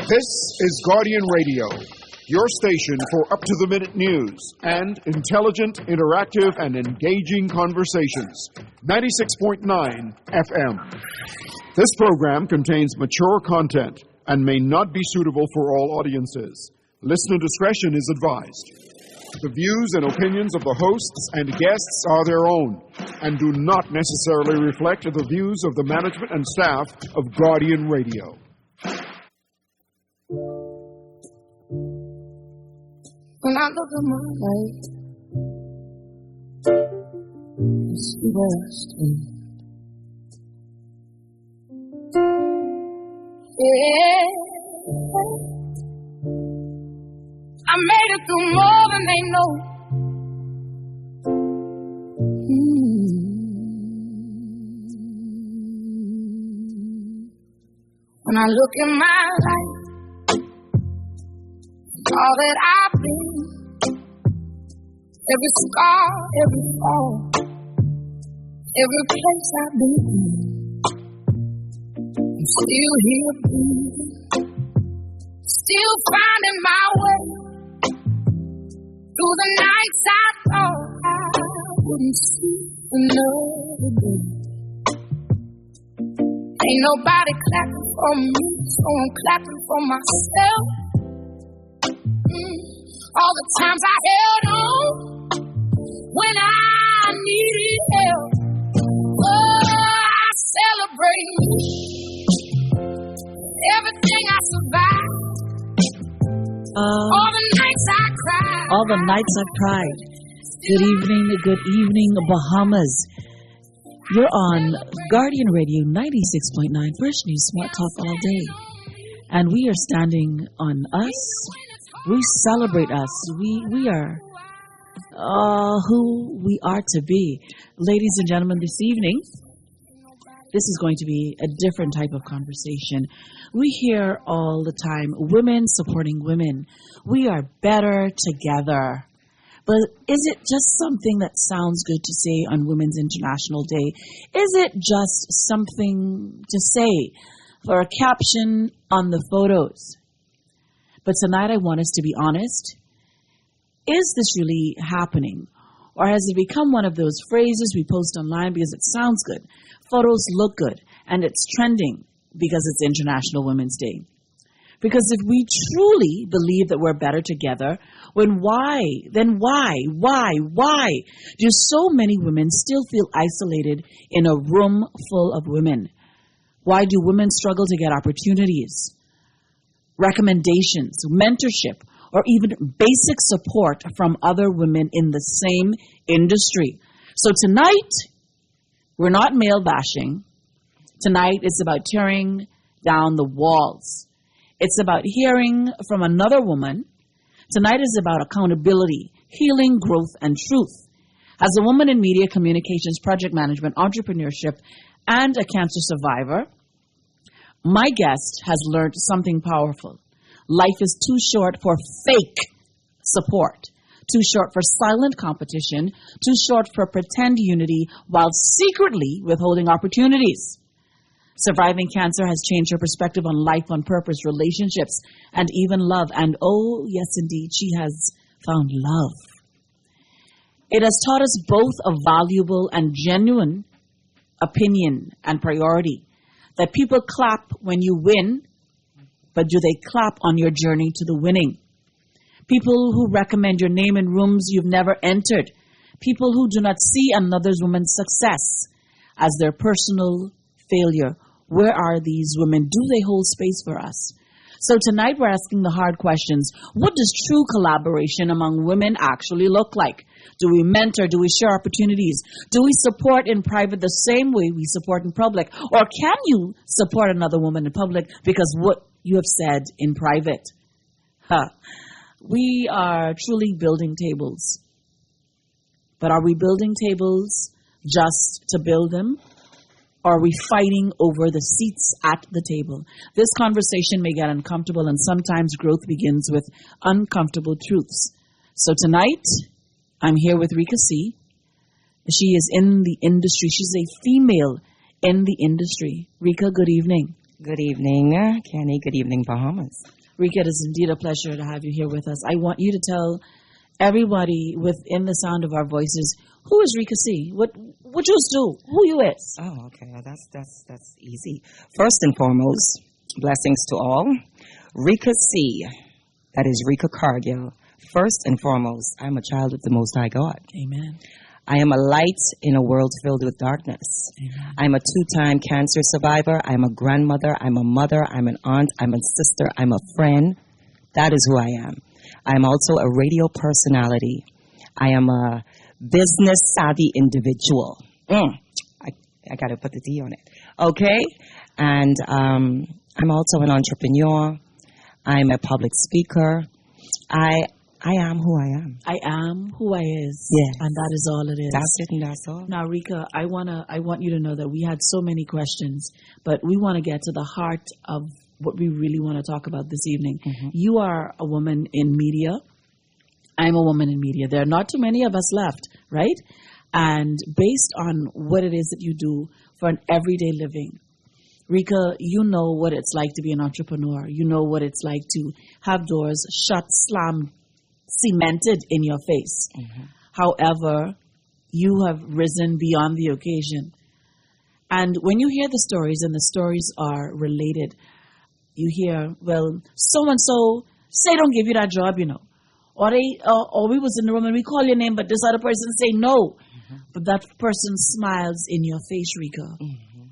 This is Guardian Radio, your station for up-to-the-minute news and intelligent, interactive, and engaging conversations. 96.9 FM. This program contains mature content and may not be suitable for all audiences. Listener discretion is advised. The views and opinions of the hosts and guests are their own and do not necessarily reflect the views of the management and staff of Guardian Radio. When I look at my life, it's the worst thing. Yeah. I made it through more than they know. When I look at my life, all that I've been, every scar, every fall, every place I've been, I'm still here breathing, still finding my way. Through the nights I thought I wouldn't see another day. Ain't nobody clapping for me, so I'm clapping for myself. All the times I held on when I needed help. Oh, I celebrate me, everything I survived. All the nights I cried. All the nights I've cried. Good evening, Bahamas. You're on Guardian Radio 96.9, First News Smart Talk all day. And we are standing on us. We celebrate us. We are who we are to be. Ladies and gentlemen, this evening, this is going to be a different type of conversation. We hear all the time, women supporting women. We are better together. But is it just something that sounds good to say on Women's International Day? Is it just something to say for a caption on the photos? But tonight I want us to be honest. Is this really happening? Or has it become one of those phrases we post online because it sounds good? Photos look good, and it's trending because it's International Women's Day. Because if we truly believe that we're better together, why do so many women still feel isolated in a room full of women? Why do women struggle to get opportunities, recommendations, mentorship, or even basic support from other women in the same industry? So tonight, we're not male bashing. Tonight is about tearing down the walls. It's about hearing from another woman. Tonight is about accountability, healing, growth, and truth. As a woman in media, communications, project management, entrepreneurship, and a cancer survivor, my guest has learned something powerful. Life is too short for fake support, too short for silent competition, too short for pretend unity while secretly withholding opportunities. Surviving cancer has changed her perspective on life, on purpose, relationships, and even love. And oh, yes, indeed, she has found love. It has taught us both a valuable and genuine opinion and priority. That people clap when you win, but do they clap on your journey to the winning? People who recommend your name in rooms you've never entered. People who do not see another woman's success as their personal failure. Where are these women? Do they hold space for us? So tonight we're asking the hard questions. What does true collaboration among women actually look like? Do we mentor? Do we share opportunities? Do we support in private the same way we support in public? Or can you support another woman in public because what you have said in private? We are truly building tables. But are we building tables just to build them? Or are we fighting over the seats at the table? This conversation may get uncomfortable, and sometimes growth begins with uncomfortable truths. So tonight, I'm here with Rika C. She is in the industry. She's a female in the industry. Rika, good evening. Good evening, Kenny. Good evening, Bahamas. Rika, it is indeed a pleasure to have you here with us. I want you to tell everybody within the sound of our voices, who is Rika C? What you do? Who you is? Oh, okay. That's easy. First and foremost, blessings to all. Rika C. That is Rika Cargill. First and foremost, I'm a child of the Most High God. Amen. I am a light in a world filled with darkness. Amen. I'm a 2-time cancer survivor. I'm a grandmother. I'm a mother. I'm an aunt. I'm a sister. I'm a friend. That is who I am. I'm also a radio personality. I am a business savvy individual. I got to put the D on it. Okay? And I'm also an entrepreneur. I'm a public speaker. I am who I am. I am who I is. Yes. And that is all it is. That's it and that's all. Now, Rika, I want you to know that we had so many questions, but we want to get to the heart of what we really want to talk about this evening. Mm-hmm. You are a woman in media. I'm a woman in media. There are not too many of us left, right? And based on what it is that you do for an everyday living, Rika, you know what it's like to be an entrepreneur. You know what it's like to have doors shut, slammed, cemented in your face. Mm-hmm. However, you have risen beyond the occasion. And when you hear the stories, and the stories are related, you hear, well, so-and-so, say don't give you that job, you know. Or we was in the room and we call your name, but this other person say no. Mm-hmm. But that person smiles in your face, Rika. Mm-hmm.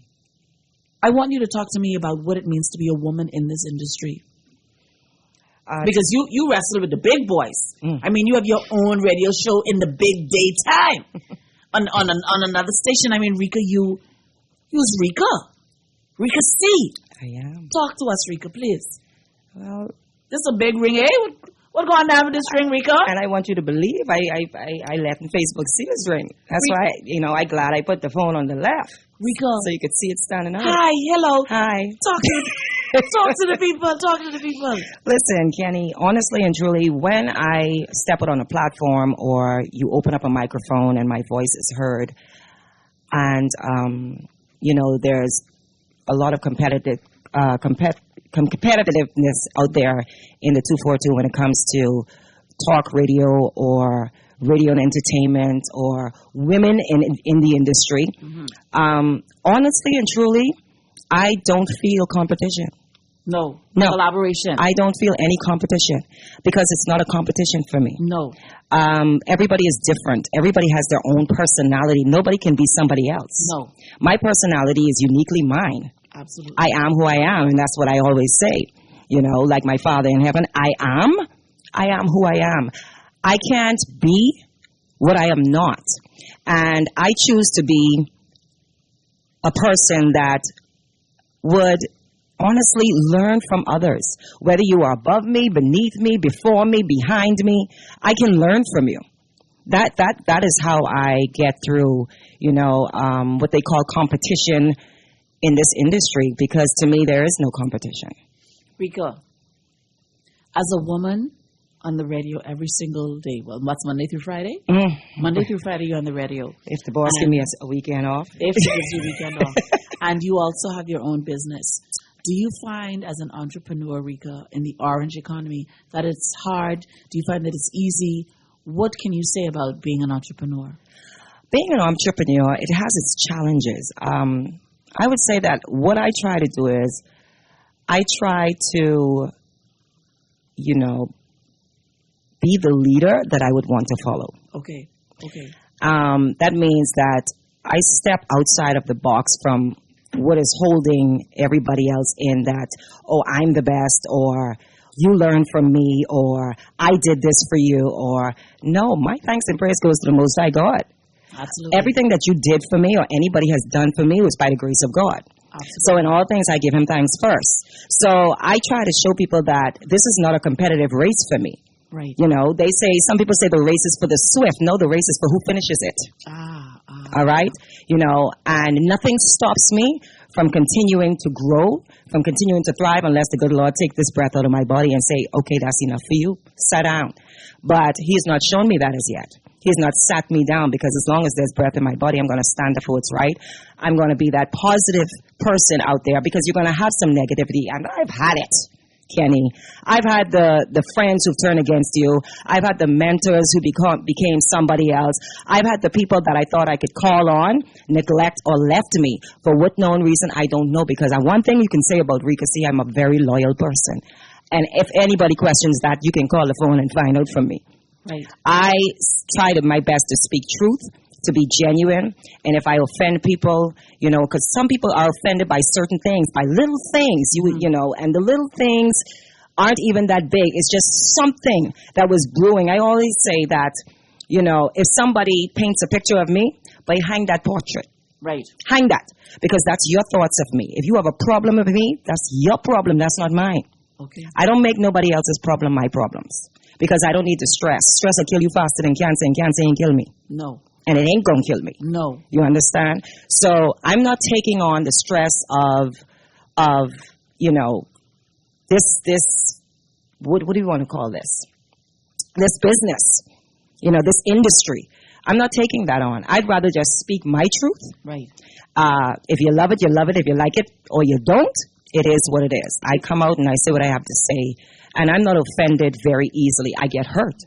I want you to talk to me about what it means to be a woman in this industry. Because you wrestle with the big boys. I mean, you have your own radio show in the big daytime on another station. I mean, Rika, you's Rika. Rika C. I am. Talk to us, Rika, please. Well, this is a big ring, eh? What going on with this ring, Rika? and I want you to believe I let Facebook see this ring. That's why, I glad I put the phone on the left. Rika. So you could see it standing up. Hi, hello. Hi. Talk to the people. Talk to the people. Listen, Kenny, honestly and truly, when I step out on a platform or you open up a microphone and my voice is heard, and, there's a lot of competitiveness out there in the 242 when it comes to talk radio or radio and entertainment or women in the industry. Mm-hmm. Honestly and truly, I don't feel competition. No. Collaboration. I don't feel any competition because it's not a competition for me. No. Everybody is different. Everybody has their own personality. Nobody can be somebody else. No. My personality is uniquely mine. Absolutely. I am who I am, and that's what I always say. Like my Father in heaven, I am who I am. I can't be what I am not. And I choose to be a person that would honestly learn from others. Whether you are above me, beneath me, before me, behind me, I can learn from you. That is how I get through, what they call competition in this industry, because to me there is no competition. Rika, as a woman on the radio every single day, well, what's Monday through Friday? Monday through Friday you're on the radio. If the boss gives me a weekend off. If she gives you a weekend off. And you also have your own business. Do you find as an entrepreneur, Rika, in the orange economy, that it's hard? Do you find that it's easy? What can you say about being an entrepreneur? Being an entrepreneur, it has its challenges. I would say that what I try to do is I try to, be the leader that I would want to follow. Okay. That means that I step outside of the box from what is holding everybody else in that, I'm the best, or you learn from me, or I did this for you, or no, my thanks and praise goes to the Most High God. Absolutely. Everything that you did for me or anybody has done for me was by the grace of God. Absolutely. So in all things, I give him thanks first. So I try to show people that this is not a competitive race for me. Right. Some people say the race is for the swift. No, the race is for who finishes it. All right? And nothing stops me from continuing to grow, from continuing to thrive, unless the good Lord take this breath out of my body and say, okay, that's enough for you. Sit down. But he has not shown me that as yet. He has not sat me down, because as long as there's breath in my body, I'm going to stand up for what's right. I'm going to be that positive person out there because you're going to have some negativity. And I've had it, Kenny. I've had the friends who've turned against you. I've had the mentors who became somebody else. I've had the people that I thought I could call on, neglect, or left me for what known reason I don't know. Because one thing you can say about Rika, see, I'm a very loyal person. And if anybody questions that, you can call the phone and find out from me. Right. I try my best to speak truth, to be genuine, and if I offend people, because some people are offended by certain things, by little things, and the little things aren't even that big. It's just something that was brewing. I always say that, if somebody paints a picture of me, but hang that portrait. Right. Hang that, because that's your thoughts of me. If you have a problem with me, that's your problem, that's not mine. Okay. I don't make nobody else's problem my problems, because I don't need to stress. Stress will kill you faster than cancer, and cancer ain't kill me. No. And it ain't gonna kill me. No. You understand? So I'm not taking on the stress of this what do you want to call this? This business. This industry. I'm not taking that on. I'd rather just speak my truth. Right. If you love it, you love it. If you like it or you don't, it is what it is. I come out and I say what I have to say. And I'm not offended very easily. I get hurt.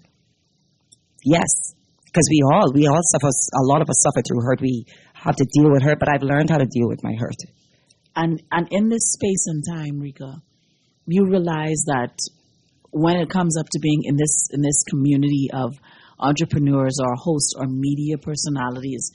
Yes. Because we all suffer, a lot of us suffer through hurt. We have to deal with hurt, but I've learned how to deal with my hurt. And in this space and time, Rika, you realize that when it comes up to being in this community of entrepreneurs or hosts or media personalities,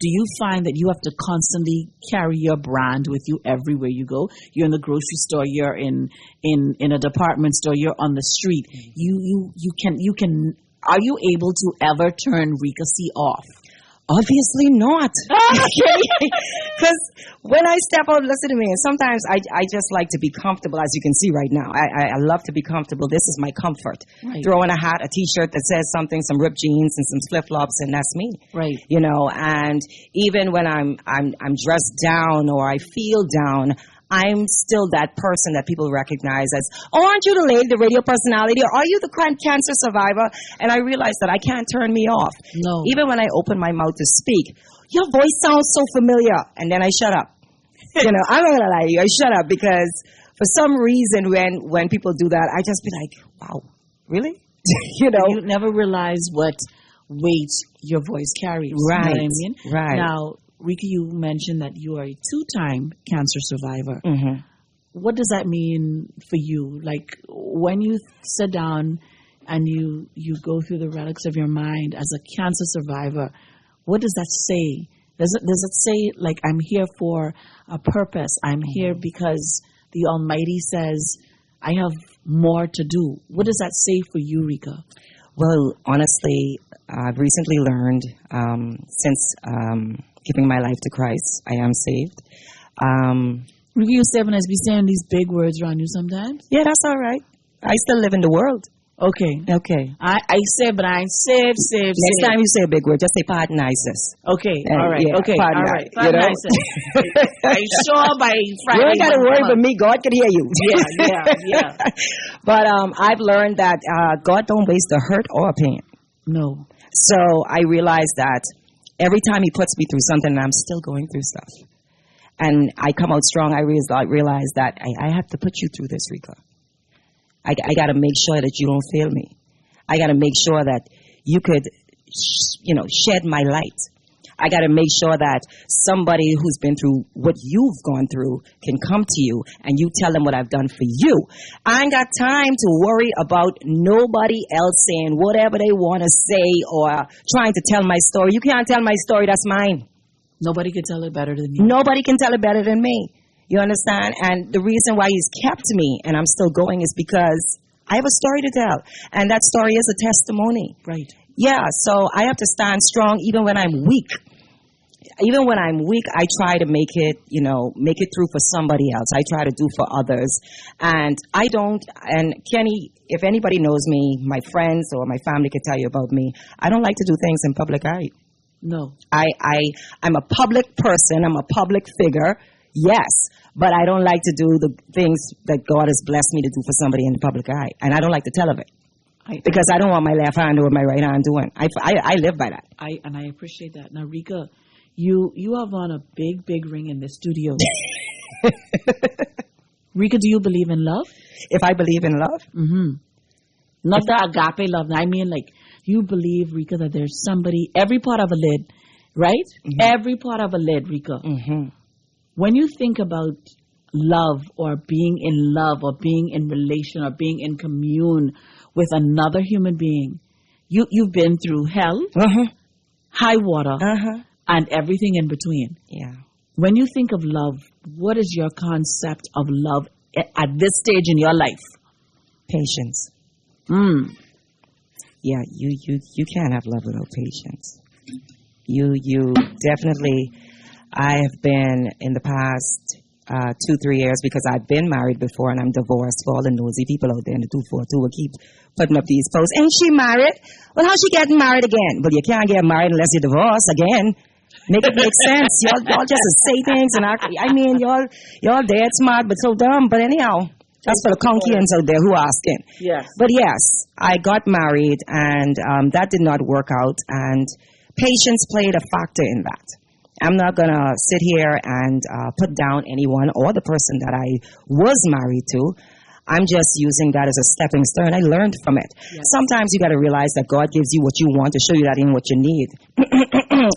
do you find that you have to constantly carry your brand with you everywhere you go? You're in the grocery store, you're in a department store, you're on the street. You can. Are you able to ever turn Rika C off? Obviously not. Because when I step out, listen to me, and sometimes I just like to be comfortable, as you can see right now. I love to be comfortable. This is my comfort. Right. Throw on a hat, a T-shirt that says something, some ripped jeans and some flip-flops, and that's me. Right. And even when I'm dressed down or I feel down, I'm still that person that people recognize as, aren't you the lady, the radio personality, or are you the cancer survivor? And I realize that I can't turn me off. No. Even when I open my mouth to speak, your voice sounds so familiar, and then I shut up. I'm not going to lie to you, I shut up because for some reason when people do that, I just be like, wow, really? You never realize what weight your voice carries. Right. You know what I mean? Right. Now, Rika, you mentioned that you are a 2-time cancer survivor. Mm-hmm. What does that mean for you? Like, when you sit down and you go through the relics of your mind as a cancer survivor, what does that say? Does it say, like, I'm here for a purpose? I'm here because the Almighty says I have more to do. What does that say for you, Rika? Well, honestly, I've recently learned since giving my life to Christ, I am saved. Rika, you said when I be saying these big words around you sometimes? Yeah, that's all right. I still live in the world. Okay. I said, but I ain't saved. Next time you say a big word, just say partenisis. Okay. All right. Yeah, okay. All right. Partenisis. Are you sure by Friday? You ain't got to worry about me. God can hear you. Yeah. But I've learned that God don't waste a hurt or a pain. No. So I realized that every time He puts me through something, I'm still going through stuff. And I come out strong. I realize that I have to put you through this, Rika. I got to make sure that you don't fail me. I got to make sure that you could, shed my light. I got to make sure that somebody who's been through what you've gone through can come to you and you tell them what I've done for you. I ain't got time to worry about nobody else saying whatever they want to say or trying to tell my story. You can't tell my story. That's mine. Nobody can tell it better than you. Nobody can tell it better than me. You understand? And the reason why He's kept me and I'm still going is because I have a story to tell. And that story is a testimony. Right. Yeah, so I have to stand strong even when I'm weak. Even when I'm weak, I try to make it through for somebody else. I try to do for others. And Kenny, if anybody knows me, my friends or my family could tell you about me, I don't like to do things in public eye. No. I'm a public person. I'm a public figure. Yes. But I don't like to do the things that God has blessed me to do for somebody in the public eye. And I don't like to tell of it. Because I don't want my left hand or my right hand doing. I live by that. I appreciate that. Now, Rika, You have on a big ring in the studio. Rika, do you believe in love? If I believe in love? Mm-hmm. Not the agape love. I mean, like, you believe, Rika, that there's somebody, every part of a lid, right? Mm-hmm. Every part of a lid, Rika. Mm-hmm. When you think about love or being in love or being in relation or being in commune with another human being, you've been through hell, high water, and everything in between. Yeah. When you think of love, what is your concept of love at this stage in your life? Patience. Yeah, you can't have love without patience. You definitely. I have been in the past 2-3 years, because I've been married before and I'm divorced, for all the nosy people out there in the 242 will keep putting up these posts. Ain't she married? Well, how's she getting married again? Well, you can't get married unless you're divorced again. Make it make sense. Y'all just say things and act. I mean, y'all dead smart but so dumb. But anyhow, that's for the conkians out there who are asking. Yes. But yes, I got married and that did not work out, and patience played a factor in that. I'm not going to sit here and put down anyone or the person that I was married to. I'm just using that as a stepping stone. I learned from it. Yes. Sometimes you got to realize that God gives you what you want to show you that ain't what you need.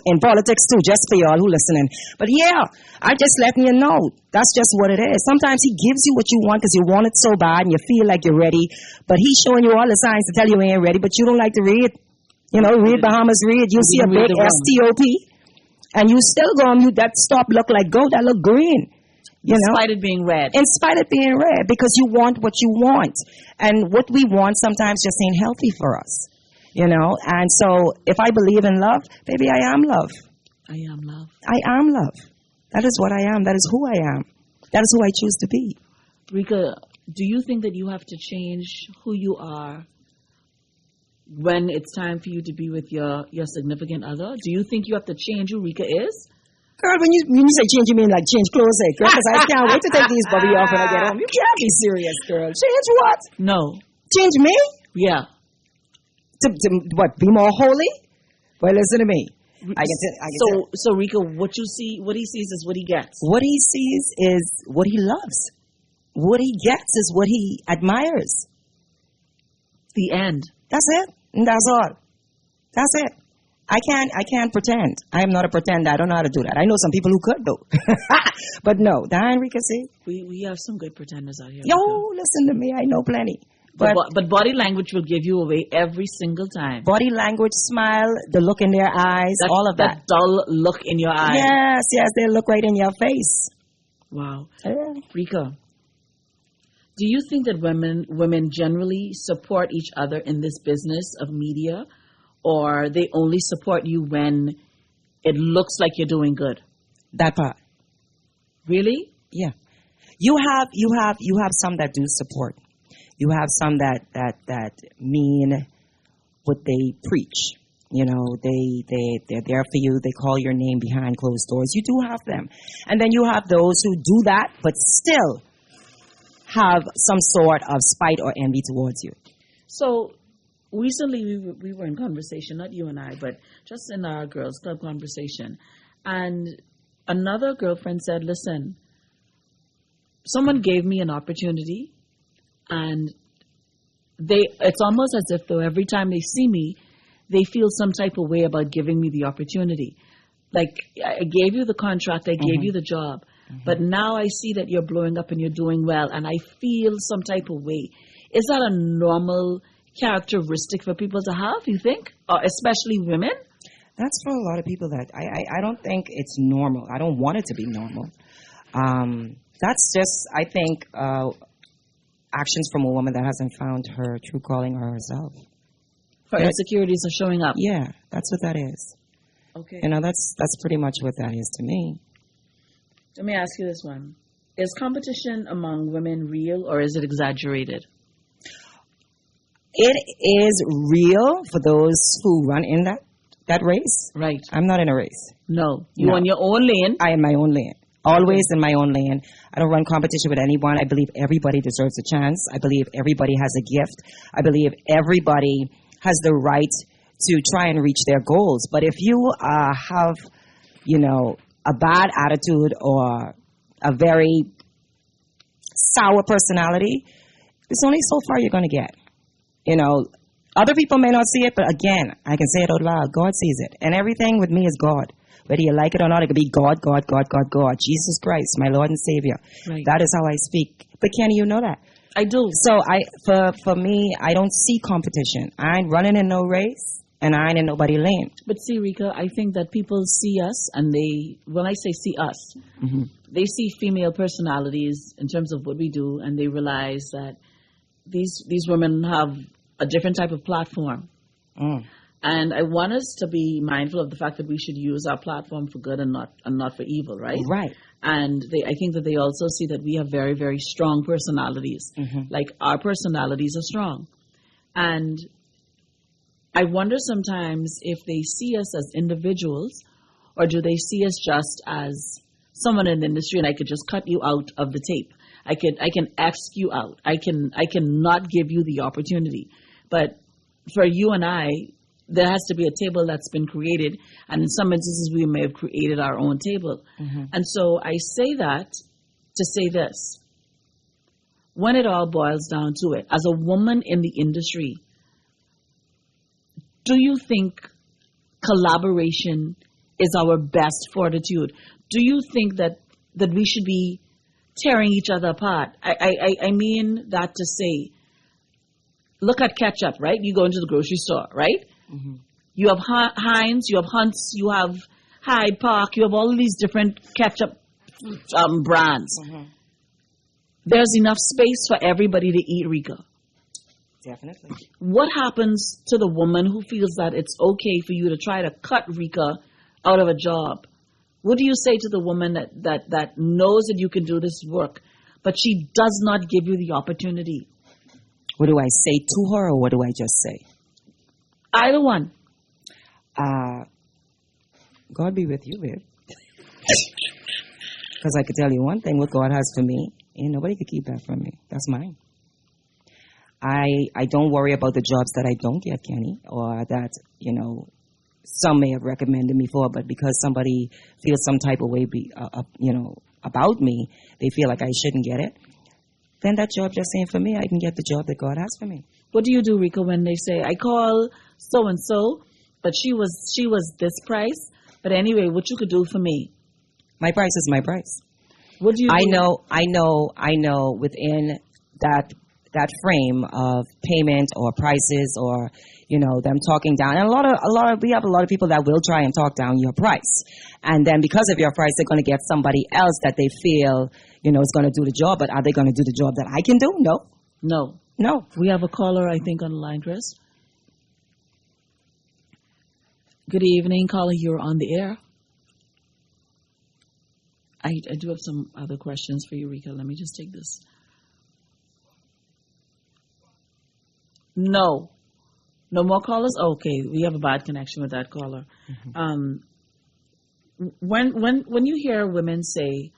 In politics too, just for y'all who listening. But yeah, I just letting you know. That's just what it is. Sometimes he gives you what you want because you want it so bad and you feel like you're ready. But he's showing you all the signs to tell you ain't ready, but you don't like to read. You know, read Bahamas, read. You see a big STOP. And you still going, that stop look like gold, that look green. You know? In spite of being red. In spite of being red, because you want what you want. And what we want sometimes just ain't healthy for us. You know? And so, if I believe in love, baby, I am love. I am love. I am love. That is what I am. That is who I am. That is who I choose to be. Rika, do you think that you have to change who you are when it's time for you to be with your significant other? Do you think you have to change who Rika is? Girl, when you say change, you mean like change clothes, girl? Because I can't wait to take these bubby off when I get home. You can't be serious, girl. Change what? No. Change me? Yeah. To what? Be more holy? Well, listen to me. So Rika, what you see, what he sees is what he gets. What he sees is what he loves. What he gets is what he admires. The end. That's it. And that's all. That's it. I can't pretend. I am not a pretender. I don't know how to do that. I know some people who could though. But no, that Rika, see? We have some good pretenders out here. Yo, listen to me. I know plenty. But body language will give you away every single time. Body language, smile, the look in their eyes, all of that. That dull look in your eyes. Yes, they look right in your face. Wow. Yeah. Rika, do you think that women generally support each other in this business of media, or they only support you when it looks like you're doing good? That part. Really? Yeah. You have some that do support. You have some that mean what they preach. You know, they're there for you. They call your name behind closed doors. You do have them. And then you have those who do that, but still have some sort of spite or envy towards you. So recently we were in conversation, not you and I, but just in our girls' club conversation. And another girlfriend said, listen, someone gave me an opportunity, and it's almost as if though every time they see me, they feel some type of way about giving me the opportunity. Like, I gave you the contract, I gave you the job, but now I see that you're blowing up and you're doing well, and I feel some type of way. Is that a normal characteristic for people to have, you think? Or especially women? That's for a lot of people that I don't think it's normal. I don't want it to be normal. That's just, I think, actions from a woman that hasn't found her true calling or herself. Her insecurities are showing up. Yeah, that's what that is. Okay. You know, that's pretty much what that is to me. Let me ask you this one. Is competition among women real, or is it exaggerated? It is real for those who run in that race. Right. I'm not in a race. No. You're on your own lane. I am my own lane. Always in my own lane. I don't run competition with anyone. I believe everybody deserves a chance. I believe everybody has a gift. I believe everybody has the right to try and reach their goals. But if you have a bad attitude or a very sour personality, there's only so far you're going to get. Other people may not see it, but again, I can say it out loud. God sees it. And everything with me is God. Whether you like it or not, it could be God, God, God, God, God. Jesus Christ, my Lord and Savior. Right. That is how I speak. But Kenny, you know that. I do. So for me, I don't see competition. I ain't running in no race, and I ain't in nobody lane. But see, Rika, I think that people see us, and when I say see us, they see female personalities in terms of what we do, and they realize that these women have a different type of platform. And I want us to be mindful of the fact that we should use our platform for good and not for evil, right? Right. And I think that they also see that we have very, very strong personalities. Like, our personalities are strong. And I wonder sometimes if they see us as individuals, or do they see us just as someone in the industry, and I could just cut you out of the tape. I can X you out. I can not give you the opportunity. But for you and I, there has to be a table that's been created, and in some instances we may have created our own table. And so I say that to say this. When it all boils down to it, as a woman in the industry, do you think collaboration is our best fortitude? Do you think that we should be tearing each other apart? I mean that to say, look at ketchup, right? You go into the grocery store, right? You have Heinz, you have Hunt's, you have Hyde Park, you have all of these different ketchup brands. There's enough space for everybody to eat, Rika. Definitely. What happens to the woman who feels that it's okay for you to try to cut Rika out of a job? What do you say to the woman that knows that you can do this work, but she does not give you the opportunity? What do I say to her, or what do I just say? Either one. God be with you, babe. Because I could tell you one thing, what God has for me, ain't nobody could keep that from me. That's mine. I don't worry about the jobs that I don't get, Kenny, or that, some may have recommended me for, but because somebody feels some type of way, about me, they feel like I shouldn't get it, then that job just ain't for me. I can get the job that God has for me. What do you do, Rika, when they say, I call so-and-so, but she was this price, but anyway, what you could do for me? My price is my price. What do you do? I know within that frame of payment or prices or, them talking down. And we have a lot of people that will try and talk down your price. And then because of your price, they're going to get somebody else that they feel, is going to do the job. But are they going to do the job that I can do? No. No. We have a caller, I think, on the line, Chris. Good evening, caller. You're on the air. I do have some other questions for you, Rika. Let me just take this. No more callers? Okay, we have a bad connection with that caller. When you hear women say,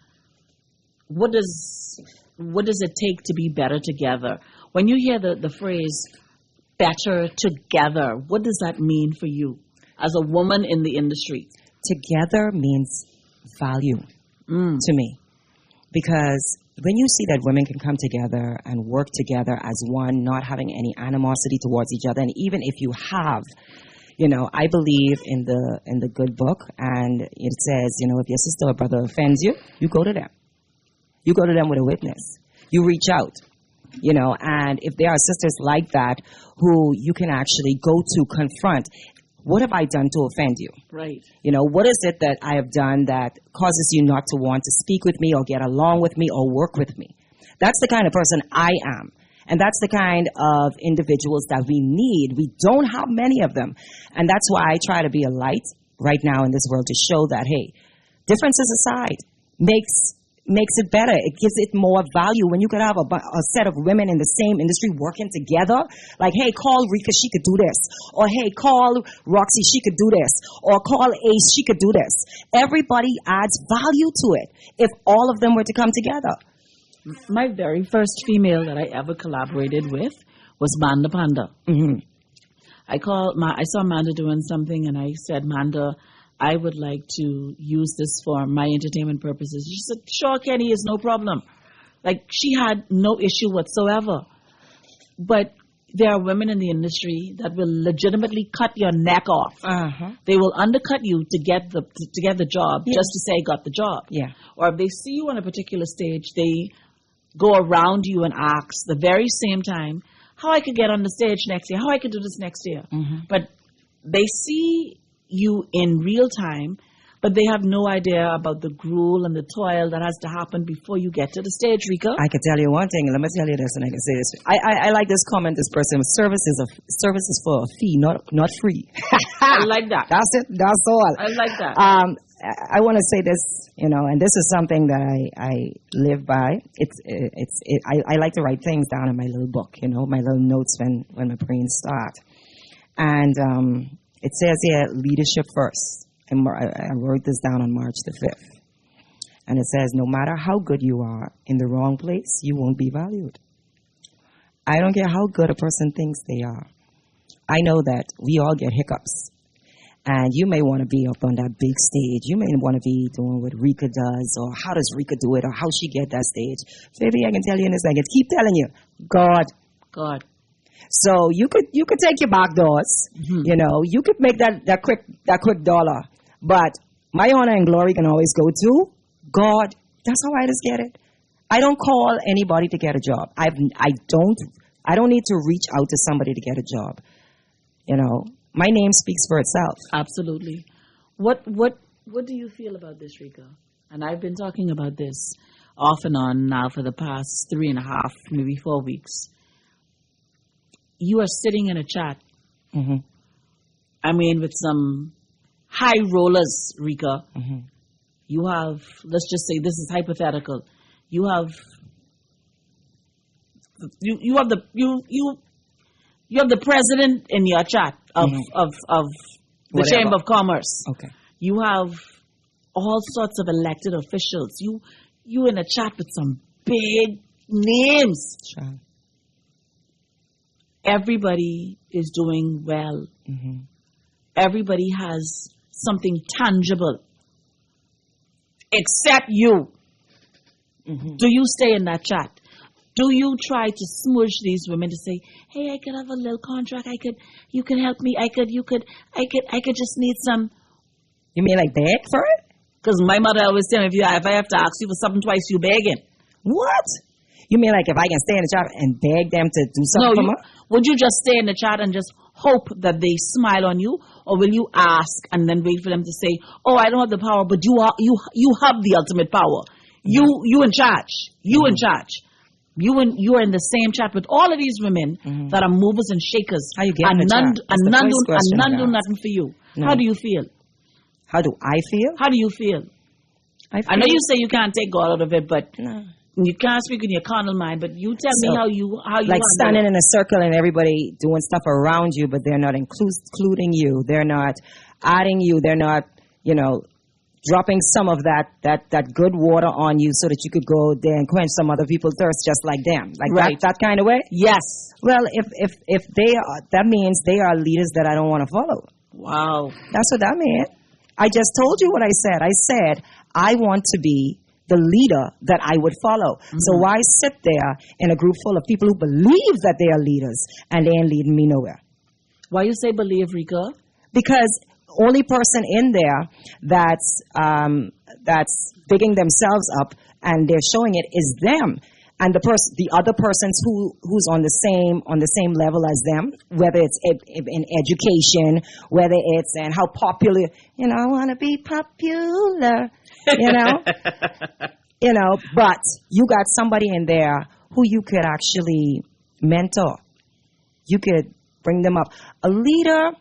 what does it take to be better together? When you hear the phrase better together, what does that mean for you as a woman in the industry? Together means value to me, because when you see that women can come together and work together as one, not having any animosity towards each other, and even if you have, I believe in the good book, and it says, if your sister or brother offends you, you go to them. You go to them with a witness. You reach out, and if there are sisters like that who you can actually go to confront, what have I done to offend you? Right. What is it that I have done that causes you not to want to speak with me or get along with me or work with me? That's the kind of person I am. And that's the kind of individuals that we need. We don't have many of them. And that's why I try to be a light right now in this world to show that, hey, differences aside, makes it better. It gives it more value when you could have a set of women in the same industry working together. Like, hey, call Rika, she could do this. Or, hey, call Roxy, she could do this. Or call Ace, she could do this. Everybody adds value to it if all of them were to come together. My very first female that I ever collaborated with was Manda Panda. I saw Manda doing something, and I said, Manda, I would like to use this for my entertainment purposes. She said, sure, Kenny, is no problem. Like, she had no issue whatsoever. But there are women in the industry that will legitimately cut your neck off. They will undercut you to get the job, just to say got the job. Yeah. Or if they see you on a particular stage, they go around you and ask the very same time how I could get on the stage next year, how I could do this next year. But they see you in real time, but they have no idea about the gruel and the toil that has to happen before you get to the stage, Rika. I can tell you one thing. Let me tell you this, and I can say this. I like this comment. This person: service is for a fee, not free. I like that. That's it. That's all. I like that. I want to say this, and this is something that I live by. I like to write things down in my little book, my little notes when my brains start. And it says here, leadership first. I wrote this down on March the 5th. And it says, no matter how good you are, in the wrong place, you won't be valued. I don't care how good a person thinks they are. I know that we all get hiccups. And you may want to be up on that big stage. You may want to be doing what Rika does, or how does Rika do it, or how she get that stage. Baby, I can tell you in a second. Keep telling you, God. So you could take your back doors. You could make that quick dollar. But my honor and glory can always go to God. That's how I just get it. I don't call anybody to get a job. I don't need to reach out to somebody to get a job. My name speaks for itself. Absolutely. What do you feel about this, Rika? And I've been talking about this off and on now for the past 3.5, maybe 4 weeks. You are sitting in a chat. I mean, with some high rollers, Rika. You have, let's just say, this is hypothetical. You have the president in your chat of the Chamber of Commerce. Okay. You have all sorts of elected officials. You in a chat with some big names. Sure. Everybody is doing well. Everybody has something tangible. Except you. Do you stay in that chat? Do you try to smoosh these women to say, hey, I could have a little contract. You could help me. I could just need some. You mean like beg for it? Because my mother always tell me, if I have to ask you for something twice, you begging. What? You mean like if I can stay in the chat and beg them to do something for me? Would you just stay in the chat and just hope that they smile on you? Or will you ask and then wait for them to say, oh, I don't have the power, but you have the ultimate power. You in charge. You in charge. You are in the same chat with all of these women that are movers and shakers. How you get in the chat? None do nothing for you. No. How do you feel? How do I feel? How do you feel? I know you say you can't take God out of it, but you can't speak in your carnal mind. But you tell me how you like standing in a circle and everybody doing stuff around you, but they're not including you. They're not adding you. They're not, dropping some of that good water on you so that you could go there and quench some other people's thirst just like them. Like that kind of way? Yes. Well, if they are, that means they are leaders that I don't want to follow. Wow. That's what that meant. I just told you what I said. I said, I want to be the leader that I would follow. So why sit there in a group full of people who believe that they are leaders and they ain't leading me nowhere? Why you say believe, Rika? Because only person in there that's bigging themselves up and they're showing it is them, and the other persons who's on the same level as them, whether it's in education, whether it's in how popular, I want to be popular, but you got somebody in there who you could actually mentor. You could bring them up. A leader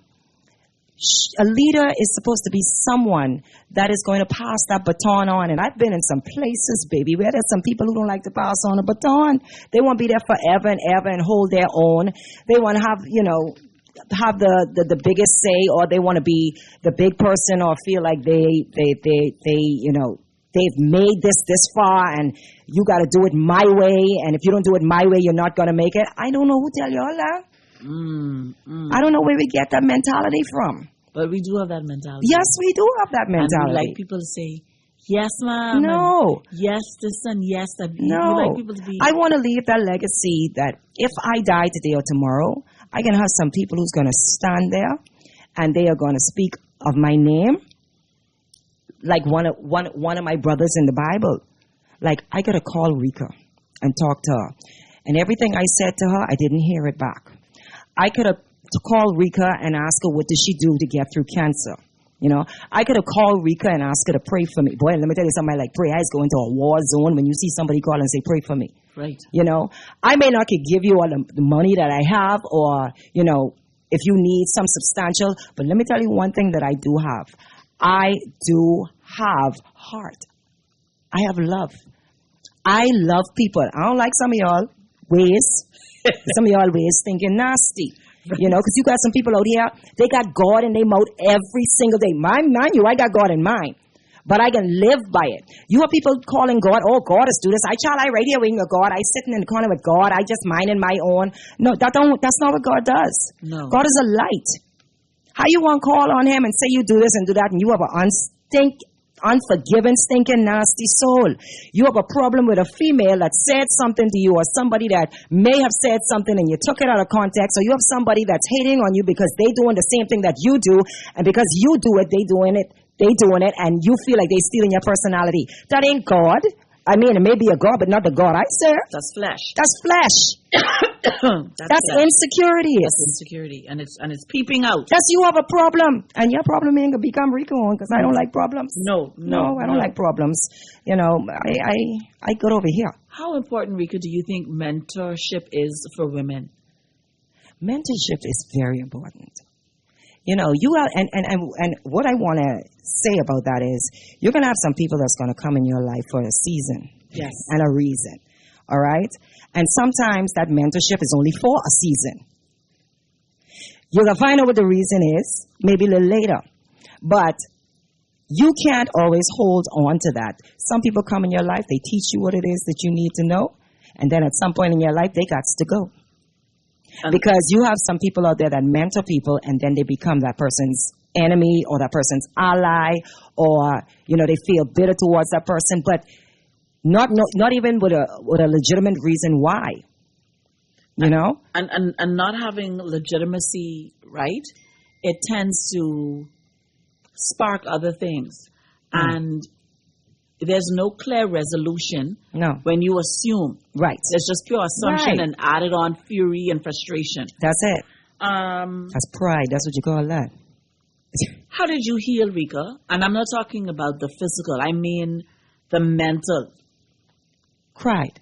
is supposed to be someone that is going to pass that baton on. And I've been in some places, baby, where there's some people who don't like to pass on a baton. They want to be there forever and ever and hold their own. They want to have the biggest say, or they want to be the big person, or feel like they've made this far and you got to do it my way. And if you don't do it my way, you're not going to make it. I don't know who tell you all that. I don't know where we get that mentality from. But we do have that mentality. Yes, we do have that And we mentality. like people to say, yes, ma'am. No. And yes, this and yes, that. No. We like people to be. I want to leave that legacy that if I die today or tomorrow, I can have some people who's going to stand there and they are going to speak of my name like one of my brothers in the Bible. Like, I got to call Rika and talk to her. And everything I said to her, I didn't hear it back. I could have called Rika and asked her what did she do to get through cancer. You know, I could have called Rika and asked her to pray for me. Boy, let me tell you something, like prayer is going to a war zone when you see somebody call and say, pray for me. Right. You know, I may not could give you all the money that I have or, you know, if you need some substantial, but let me tell you one thing that I do have. I do have heart. I have love. I love people. I don't like some of y'all ways. Some of y'all ways thinking nasty. You know, because you got some people out here, they got God in their mouth every single day. Mind you, I got God in mind. But I can live by it. You have people calling God, oh, God is do this. I radioing with God. I sitting in the corner with God. I just minding my own. No, that's not what God does. No. God is a light. How you want to call on him and say you do this and do that and you have an unforgiving, stinking, nasty soul. You have a problem with a female that said something to you or somebody that may have said something and you took it out of context, or you have somebody that's hating on you because they doing the same thing that you do, and because you do it, they doing it, and you feel like they stealing your personality. That ain't God. I mean, it may be a God, but not the God I serve. That's flesh. That's flesh. That's flesh. insecurity. That's insecurity, and it's peeping out. That's you have a problem, and your problem ain't gonna become Rico because I don't like problems. No, I don't like problems. You know, I got over here. How important, Rika, do you think mentorship is for women? Mentorship is very important. You know, you are, and what I want to say about that is, you're going to have some people that's going to come in your life for a season. Yes. And a reason. All right? And sometimes that mentorship is only for a season. You're going to find out what the reason is, maybe a little later. But you can't always hold on to that. Some people come in your life, they teach you what it is that you need to know, and then at some point in your life, they got to go. Because you have some people out there that mentor people, and then they become that person's enemy or that person's ally, or, you know, they feel bitter towards that person, but not even with a legitimate reason why. You know? And not having legitimacy, right? It tends to spark other things. And there's no clear resolution when you assume. Right. There's just pure assumption and added on fury and frustration. That's it. That's pride. That's what you call that. How did you heal, Rika? And I'm not talking about the physical. I mean the mental. Cried.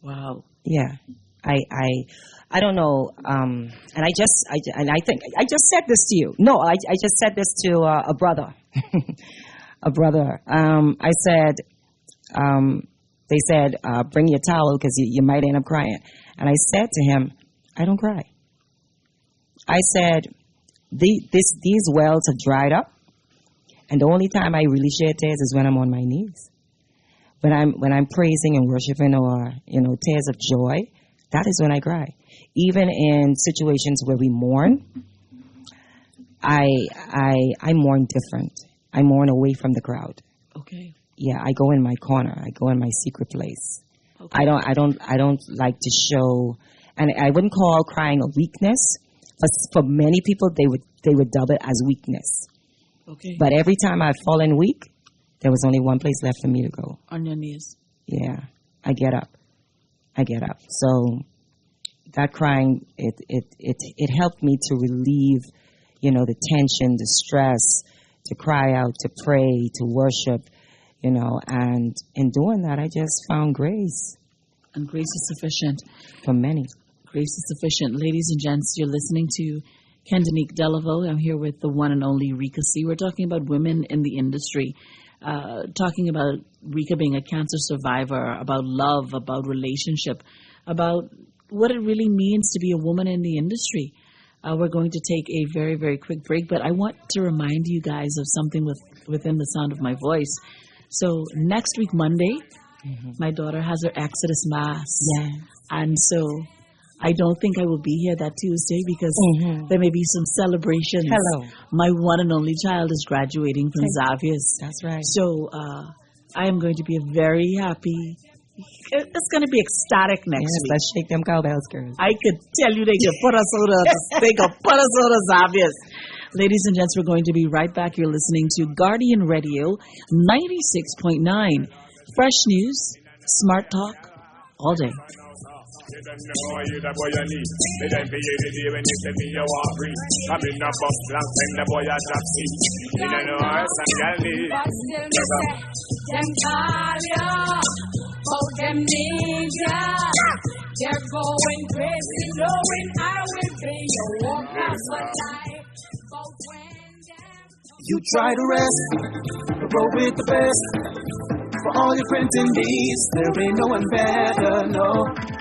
Wow. Yeah. I don't know. And I think I just said this to you. No, I just said this to a brother. A brother. I said, they said, bring your towel because you might end up crying. And I said to him, I don't cry. I said, these wells have dried up, and the only time I really shed tears is when I'm on my knees. When I'm praising and worshiping, or, you know, tears of joy, that is when I cry. Even in situations where we mourn, I mourn different. I mourn away from the crowd. Okay. Yeah, I go in my corner. I go in my secret place. Okay. I don't like to show, and I wouldn't call crying a weakness. But for many people, they would dub it as weakness. Okay. But every time I'd fallen weak, there was only one place left for me to go. On your knees. Yeah, I get up. So that crying, it helped me to relieve, you know, the tension, the stress, to cry out, to pray, to worship, you know, and in doing that, I just found grace. And grace is sufficient. For many. Grace is sufficient. Ladies and gents, you're listening to Kendika Deleveaux. I'm here with the one and only Rika C. We're talking about women in the industry, talking about Rika being a cancer survivor, about love, about relationship, about what it really means to be a woman in the industry. We're going to take a very, very quick break, but I want to remind you guys of something within the sound of my voice. So next week, Monday, my daughter has her Exodus Mass. Yeah. And so I don't think I will be here that Tuesday because there may be some celebrations. Hello. My one and only child is graduating from Xavier's. That's right. So I am going to be very happy. It's going to be ecstatic next week. Let's shake them cowbells, girls. I could tell you they could put us on Xavier's. Ladies and gents, we're going to be right back. You're listening to Guardian Radio 96.9. Fresh news, smart talk, all day. You don't know you the boy you need. They don't pay you the day when you tell me you want free. I'm in a bus blank when the boy a taxi. You don't know how some girl need. But still me say, them call ya, but them need ya. They're going crazy, knowing I will be your walker for life. But when them you try to rest, roll with the best. For all your printing needs, there ain't no one better, no.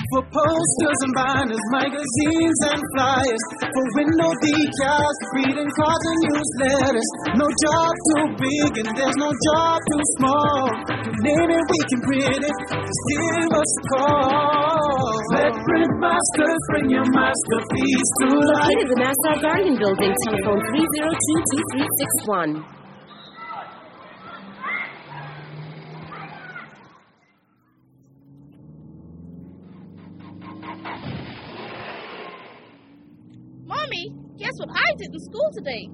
For posters and banners, magazines and flyers, for window decals, greeting cards and newsletters. No job too big and there's no job too small. You name it, we can print it. Just give us a call. Let Print Masters bring your masterpiece to life. Located in the Nassau Guardian Building, telephone 302-2361. Mommy, guess what I did in school today?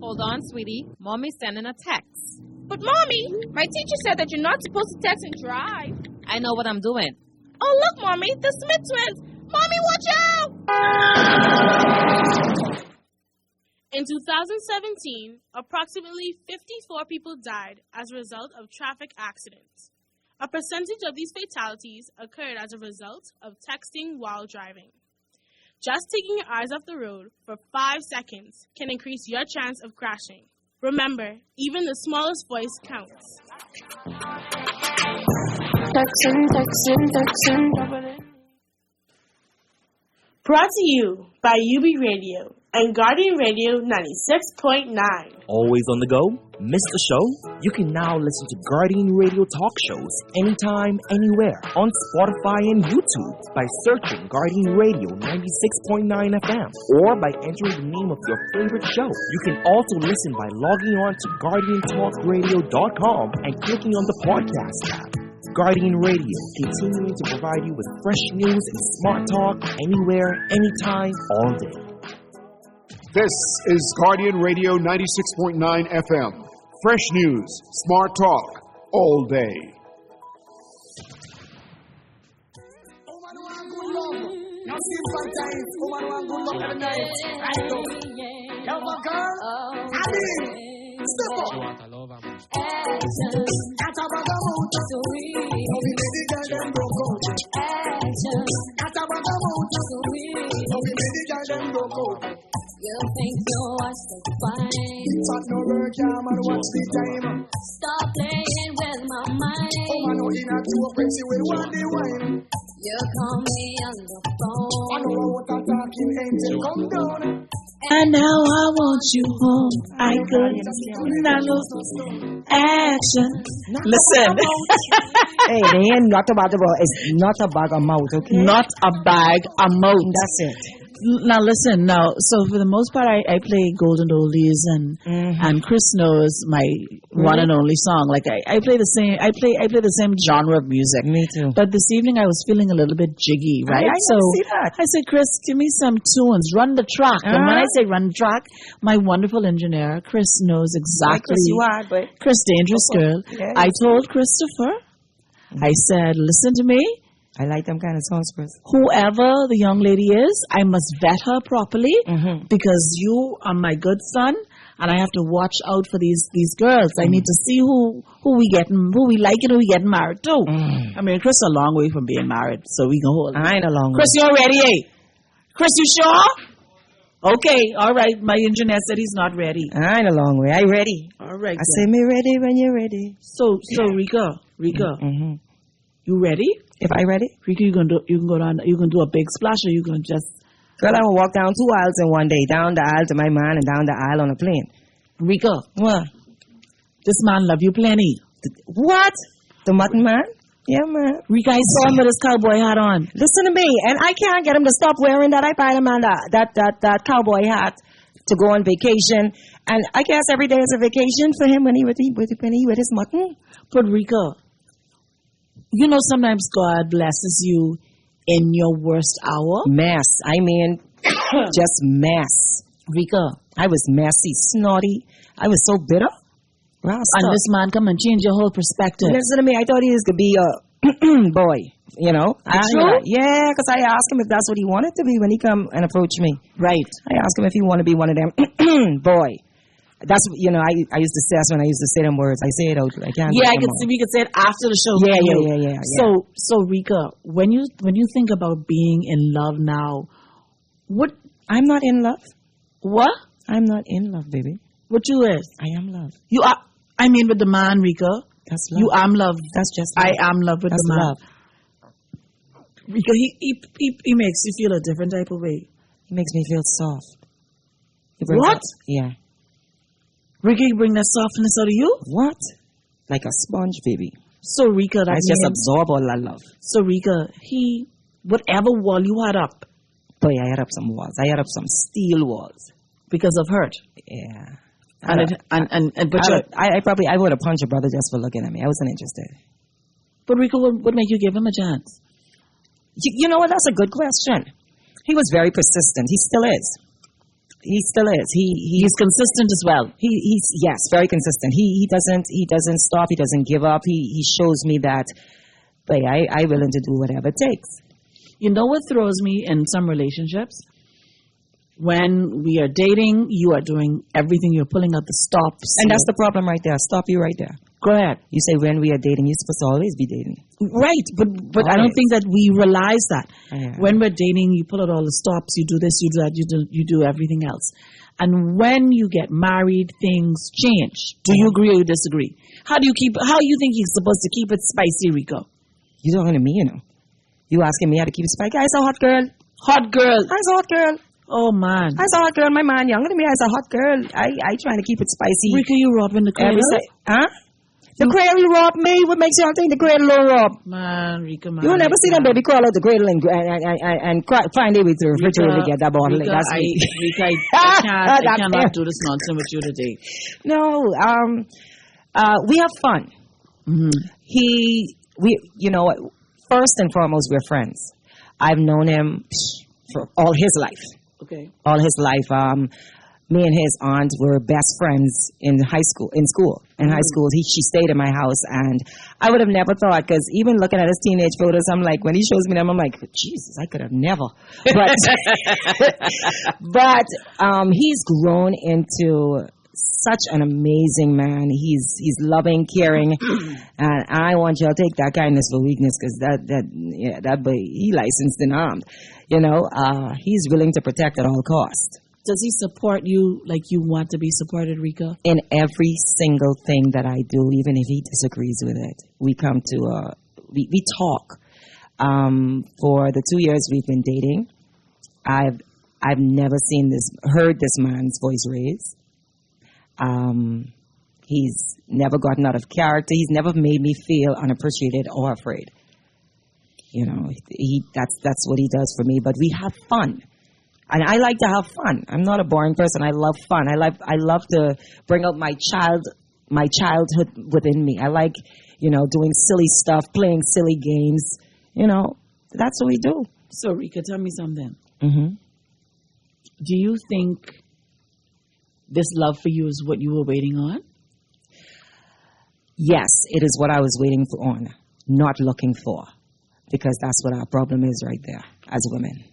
Hold on, sweetie. Mommy's sending a text. But Mommy, my teacher said that you're not supposed to text and drive. I know what I'm doing. Oh, look, Mommy, the Smith twins. Mommy, watch out! In 2017, approximately 54 people died as a result of traffic accidents. A percentage of these fatalities occurred as a result of texting while driving. Just taking your eyes off the road for 5 seconds can increase your chance of crashing. Remember, even the smallest voice counts. Brought to you by UB Radio and Guardian Radio 96.9. Always on the go? Missed the show? You can now listen to Guardian Radio talk shows anytime, anywhere on Spotify and YouTube by searching Guardian Radio 96.9 FM or by entering the name of your favorite show. You can also listen by logging on to GuardianTalkRadio.com and clicking on the podcast tab. Guardian Radio, continuing to provide you with fresh news and smart talk anywhere, anytime, all day. This is Guardian Radio 96.9 FM. Fresh news, smart talk, all day. Step up. You think you're what's the fine? But no work, yeah, man, watch the time. Stop playing with my mind. Oh, man, in a two crazy with one day wine. You call me on the phone. I know what I'm talking, angel, come down. And now I want you home. I could not lose action. Listen. Hey, they ain't not about the ball. It's not a bag of mouth, okay? Not a bag, a mouth. That's it. Now listen. Now, so for the most part, I play golden oldies, and Chris knows my one and only song. Like I play the same. I play the same genre of music. Me too. But this evening I was feeling a little bit jiggy, right? I see that. I said, Chris, give me some tunes. Run the track. And when I say run the track, my wonderful engineer, Chris, knows exactly. Chris, you are, but Chris, dangerous girl. Yes. I told Christopher. I said, listen to me. I like them kind of songs, Chris. Whoever the young lady is, I must vet her properly because you are my good son, and I have to watch out for these girls. I need to see who we like and who we getting married to. I mean, Chris is a long way from being married, so we can hold. I ain't a long way. Chris, you're ready, eh? Chris, you sure? Okay, all right. My engineer said he's not ready. I ain't a long way. I ready. All right. I say me ready when you're ready. So Rika, you ready? If I ready? Rika, you can go down. You can do a big splash, or you can just. Girl, I will walk down 2 aisles in one day. Down the aisle to my man and down the aisle on a plane. Rika, What? this man love you plenty. What? The mutton man? Yeah, man. Rika, I saw him with his cowboy hat on. Listen to me, and I can't get him to stop wearing that. I buy him on that cowboy hat to go on vacation, and I guess every day is a vacation for him when he with his mutton. But Rika, you know sometimes God blesses you in your worst hour. Mess. I mean, just mess. Rika, I was messy, snotty. I was so bitter. And this man come and change your whole perspective. Listen to me. I thought he was going to be a boy, you know. Yeah, because I asked him if that's what he wanted to be when he come and approach me. Right. I asked him if he wanted to be one of them. Boy. That's, you know, I used to say, that's when I used to say them words. I say it out. I can't. Yeah, we could say it after the show. Yeah. So Rika, when you think about being in love now, what? I'm not in love. What? I'm not in love, baby. What you is? I am love. You are. I mean, with the man, Rika. That's love. You am love. That's just love. I am love with That's the man. Love. Rika, he makes you feel a different type of way. He makes me feel soft. What? Yeah. Rika, you bring that softness out of you? What? Like a sponge, baby. So Rika, I just absorb all that love. So Rika, whatever wall you had up. Boy, I had up some walls. I had up some steel walls. Because of hurt. Yeah. I would have punched a brother just for looking at me. I wasn't interested. But Rika, what made you give him a chance? You know what? That's a good question. He was very persistent. He still is. He's consistent as well. He's very consistent. He doesn't stop. He doesn't give up. He shows me that, but I willing to do whatever it takes. You know what throws me in some relationships? When we are dating, you are doing everything. You're pulling out the stops. And that's the problem right there. Stop you right there. Go ahead. You say when we are dating, you're supposed to always be dating. Right, but I don't think that we realize that. Yeah. When we're dating, you pull out all the stops. You do this, you do that, you do everything else. And when you get married, things change. Do you agree or you disagree? How do you think you're supposed to keep it spicy, Rico? You're talking to me, you know. You asking me how to keep it spicy? I'm a hot girl. Hot girl. I'm a hot girl. Oh, man. I saw a hot girl. My man younger than me. I was a hot girl. I trying to keep it spicy. Rico, you robbing the cradle? Huh? The cradle rob me? What makes you think the cradle don't rob? Man, Rico, man. You'll never see that baby crawl out the cradle and cry, find their way through the refrigerator to get that bottle. Rico, That's me. I cannot do this nonsense with you today. No, we have fun. Mm-hmm. First and foremost, we're friends. I've known him for all his life. Okay. All his life. Me and his aunt were best friends in school. In high school, she stayed in my house, and I would have never thought, because even looking at his teenage photos, I'm like, when he shows me them, I'm like, Jesus, I could have never. But he's grown into such an amazing man. He's loving, caring, and I want y'all to take that kindness for weakness, because that boy, he licensed and armed. He's willing to protect at all costs. Does he support you like you want to be supported, Rika? In every single thing that I do, even if he disagrees with it. We come to we talk. For the 2 years we've been dating, I've never heard this man's voice raised. He's never gotten out of character. He's never made me feel unappreciated or afraid. That's what he does for me. But we have fun. And I like to have fun. I'm not a boring person. I love fun. I love to bring out my childhood within me. I like, doing silly stuff, playing silly games. That's what we do. So, Rika, tell me something. Mm-hmm. Do you think this love for you is what you were waiting on? Yes, it is what I was waiting on, not looking for. Because that's what our problem is right there as women.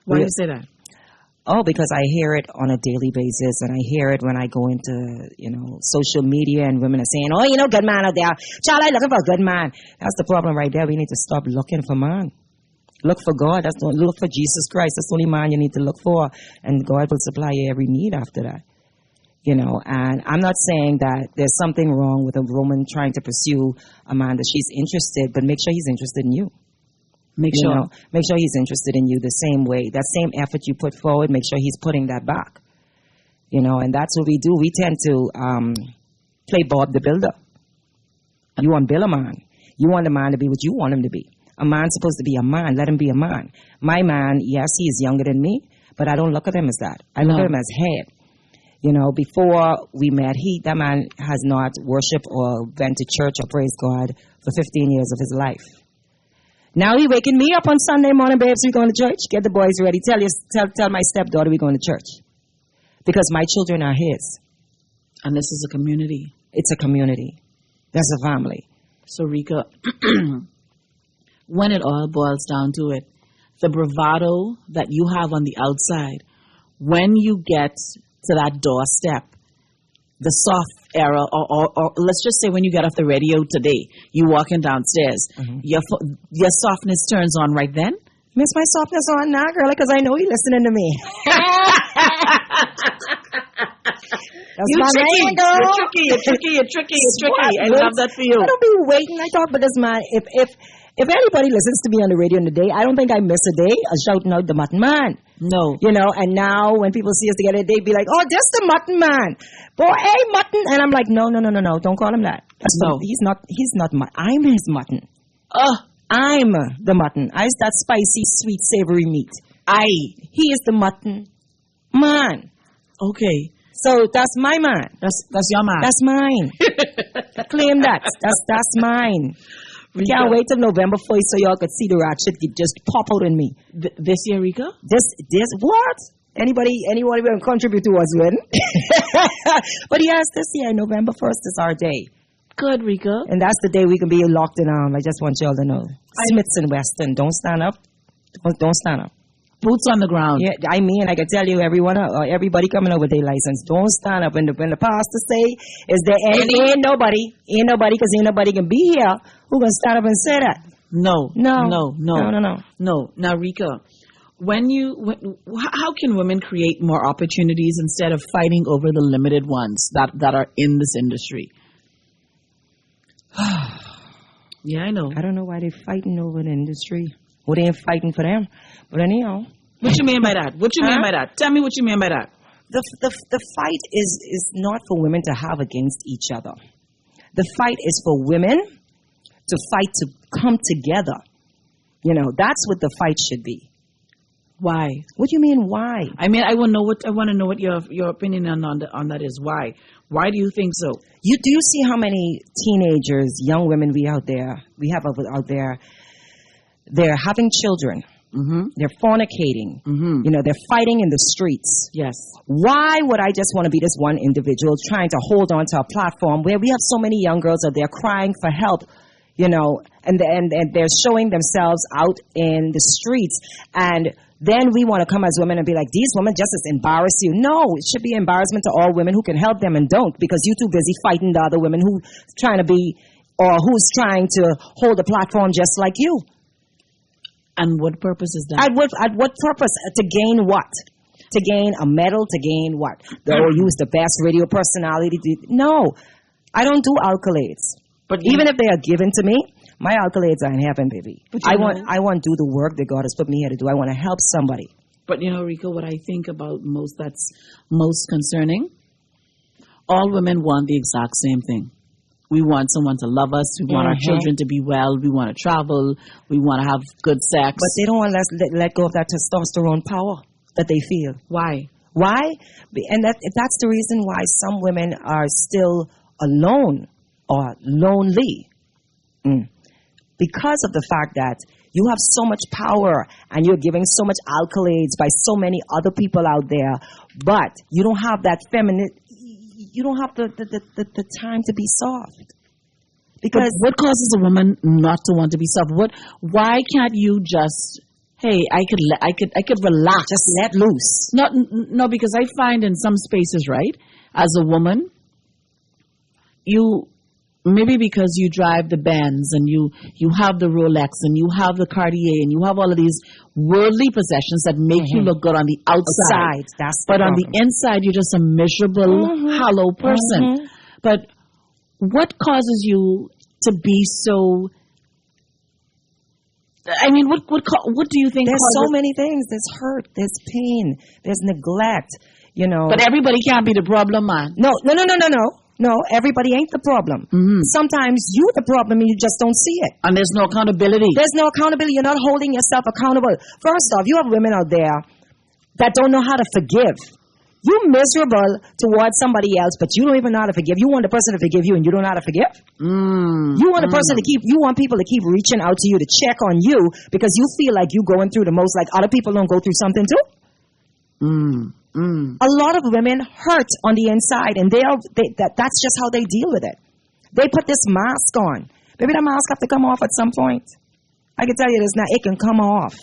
Why do you say that? Oh, because I hear it on a daily basis, and I hear it when I go into, social media, and women are saying, oh, good man out there. Child, I'm looking for a good man. That's the problem right there. We need to stop looking for man. Look for God. Look for Jesus Christ. That's the only man you need to look for, and God will supply you every need after that. And I'm not saying that there's something wrong with a woman trying to pursue a man that she's interested, but make sure he's interested in you. Make sure he's interested in you the same way. That same effort you put forward, make sure he's putting that back. And that's what we do. We tend to play Bob the Builder. You want to build a man. You want a man to be what you want him to be. A man's supposed to be a man. Let him be a man. My man, yes, he is younger than me, but I don't look at him as that. I look at him as head. You know, before we met, that man has not worshipped or went to church or praised God for 15 years of his life. Now he waking me up on Sunday morning, babes, we going to church. Get the boys ready. Tell my stepdaughter we going to church. Because my children are his. And this is a community. It's a community. That's a family. So, Rika, when it all boils down to it, the bravado that you have on the outside, when you get to that doorstep, the soft era, or let's just say when you get off the radio today, you walking downstairs, your softness turns on right then? Miss my softness on now, girl, because I know you're listening to me. You're tricky. I love that for you. I don't be waiting. I talk about this man. If anybody listens to me on the radio in the day, I don't think I miss a day of shouting out the Mutton Man. No. You know, and now when people see us together, they be like, oh, this the Mutton Man. Boy, hey, Mutton. And I'm like, no. Don't call him that. He's not Mutton. I'm his Mutton. I'm the Mutton. I's that spicy, sweet, savory meat. He is the Mutton Man. Okay. So that's my man. That's your man. That's mine. Claim that. That's mine. Rika. Can't wait till November 1st so y'all could see the ratchet just pop out in me. This year, Rika? This what? Anybody will contribute to us win? But yes, this year, November 1st is our day. Good, Rika. And that's the day we can be locked in arms. I just want y'all to know. Smiths and Weston, don't stand up. Don't stand up. Boots on the ground. Yeah, I mean, I can tell you, everybody coming up with their license, don't stand up. When the pastor say, is there ain't nobody, because ain't nobody can be here who can stand up and say that. No. Now, Rika, how can women create more opportunities instead of fighting over the limited ones that are in this industry? Yeah, I know. I don't know why they're fighting over the industry. Well, they ain't fighting for them. But anyhow. What you mean by that? Mean by that? Tell me what you mean by that. The fight is not for women to have against each other. The fight is for women to fight to come together. You know, that's what the fight should be. Why? What do you mean, why? I mean, I want to know what your opinion on that is. Why? Why do you think so? Do you see how many teenagers, young women we have out there? They're having children. Mm-hmm. They're fornicating. Mm-hmm. You know, they're fighting in the streets. Yes. Why would I just want to be this one individual trying to hold on to a platform where we have so many young girls out there crying for help, you know, and they're showing themselves out in the streets, and then we want to come as women and be like, these women just as embarrass you. No, it should be embarrassment to all women who can help them and don't, because you're too busy fighting the other women who's trying to hold a platform just like you. And what purpose is that? At what purpose? To gain what? To gain a medal? To gain what? Or use the best radio personality? No, I don't do accolades. But even if they are given to me, my accolades are in heaven, baby. I want to do the work that God has put me here to do. I want to help somebody. But you know, Rika, what I think about that's most concerning, all women want the exact same thing. We want someone to love us. We want our children to be well. We want to travel. We want to have good sex. But they don't want to let go of that testosterone power that they feel. Why? Why? And that's the reason why some women are still alone or lonely. Because of the fact that you have so much power and you're giving so much accolades by so many other people out there, but you don't have that feminine. You don't have the time to be soft. Because what causes a woman not to want to be soft? Why can't you just, hey, I could relax, just let loose? No, because I find in some spaces, right, as a woman, maybe because you drive the Benz and you have the Rolex and you have the Cartier and you have all of these worldly possessions that make you look good on the outside. But on the inside, you're just a miserable, hollow person. But what causes you to be so? I mean, what do you think? There's so many things. There's hurt. There's pain. There's neglect. You know. But everybody can't be the problem, man. No. No, everybody ain't the problem. Sometimes you're the problem and you just don't see it. And there's no accountability. There's no accountability. You're not holding yourself accountable. First off, you have women out there that don't know how to forgive. You're miserable towards somebody else, but you don't even know how to forgive. You want the person to forgive you and you don't know how to forgive? You want you want people to keep reaching out to you to check on you because you feel like you're going through the most, like other people don't go through something too? A lot of women hurt on the inside, and that's just how they deal with it. They put this mask on. Maybe the mask have to come off at some point. I can tell you this now, it can come off.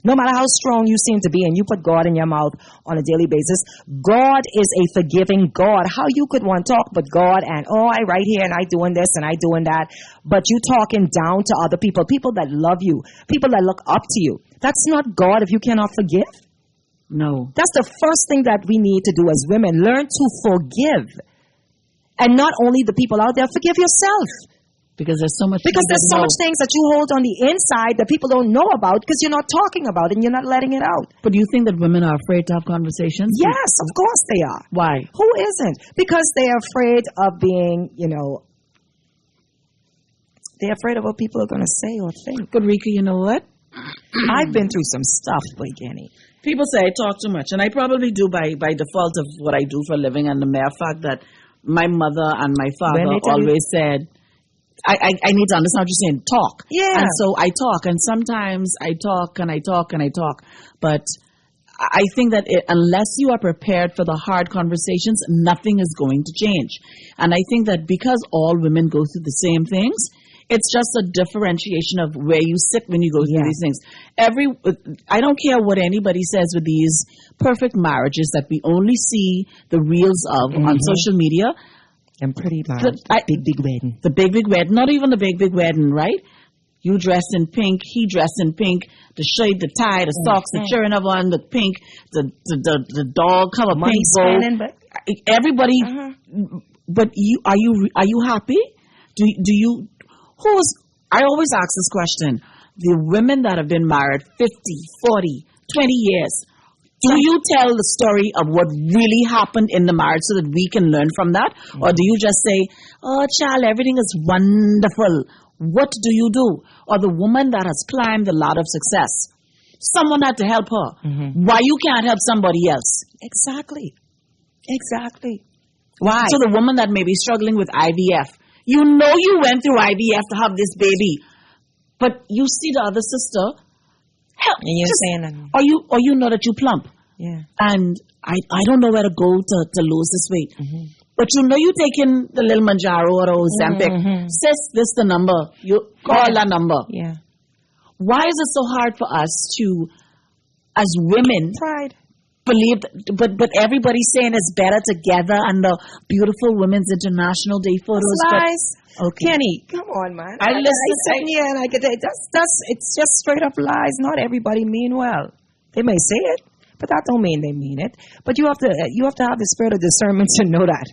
No matter how strong you seem to be, and you put God in your mouth on a daily basis, God is a forgiving God. How you could want to talk but God and, I right here and I doing this and I doing that, but you talking down to other people, people that love you, people that look up to you. That's not God if you cannot forgive. No. That's the first thing that we need to do as women. Learn to forgive. And not only the people out there, forgive yourself. Because there's so much things that you hold on the inside that people don't know about because you're not talking about it and you're not letting it out. But do you think that women are afraid to have conversations? Yes, of course they are. Why? Who isn't? Because they're afraid of being, they're afraid of what people are going to say or think. But Rika, you know what? I've been through some stuff, boy, Kenny. People say I talk too much, and I probably do by default of what I do for a living and the mere fact that my mother and my father always said, I need to understand what you're saying, talk. Yeah. And so I talk, and sometimes I talk and I talk and I talk. But I think that unless you are prepared for the hard conversations, nothing is going to change. And I think that because all women go through the same things, it's just a differentiation of where you sit when you go through these things. I don't care what anybody says with these perfect marriages that we only see the reels of on social media. And pretty marriage. Big wedding. The big wedding. Not even the big wedding, right? You dressed in pink, he dressed in pink, the shirt, the tie, the socks, the cheering of on, the pink, the dog cover pink bow. Everybody. But are you happy? Do you? I always ask this question. The women that have been married 50, 40, 20 years, do you tell the story of what really happened in the marriage so that we can learn from that? Or do you just say, oh, child, everything is wonderful. What do you do? Or the woman that has climbed the ladder of success, someone had to help her. Why you can't help somebody else? Exactly. Why? So the woman that may be struggling with IVF, you know you went through IVF to have this baby, but you see the other sister help. And you're saying that. Or you know that you plump. Yeah. And I don't know where to go to lose this weight. But you know you taking the little Manjaro or Ozempic. Sis, this the number. You call that number. Yeah. Why is it so hard for us to, as women, pride, believe, but everybody's saying it's better together and the beautiful Women's International Day photos. Lies. Okay. Kenny, come on, man. I and I could it's just straight up lies. Not everybody mean well. They may say it, but that don't mean they mean it. But you have to have the spirit of discernment to know that.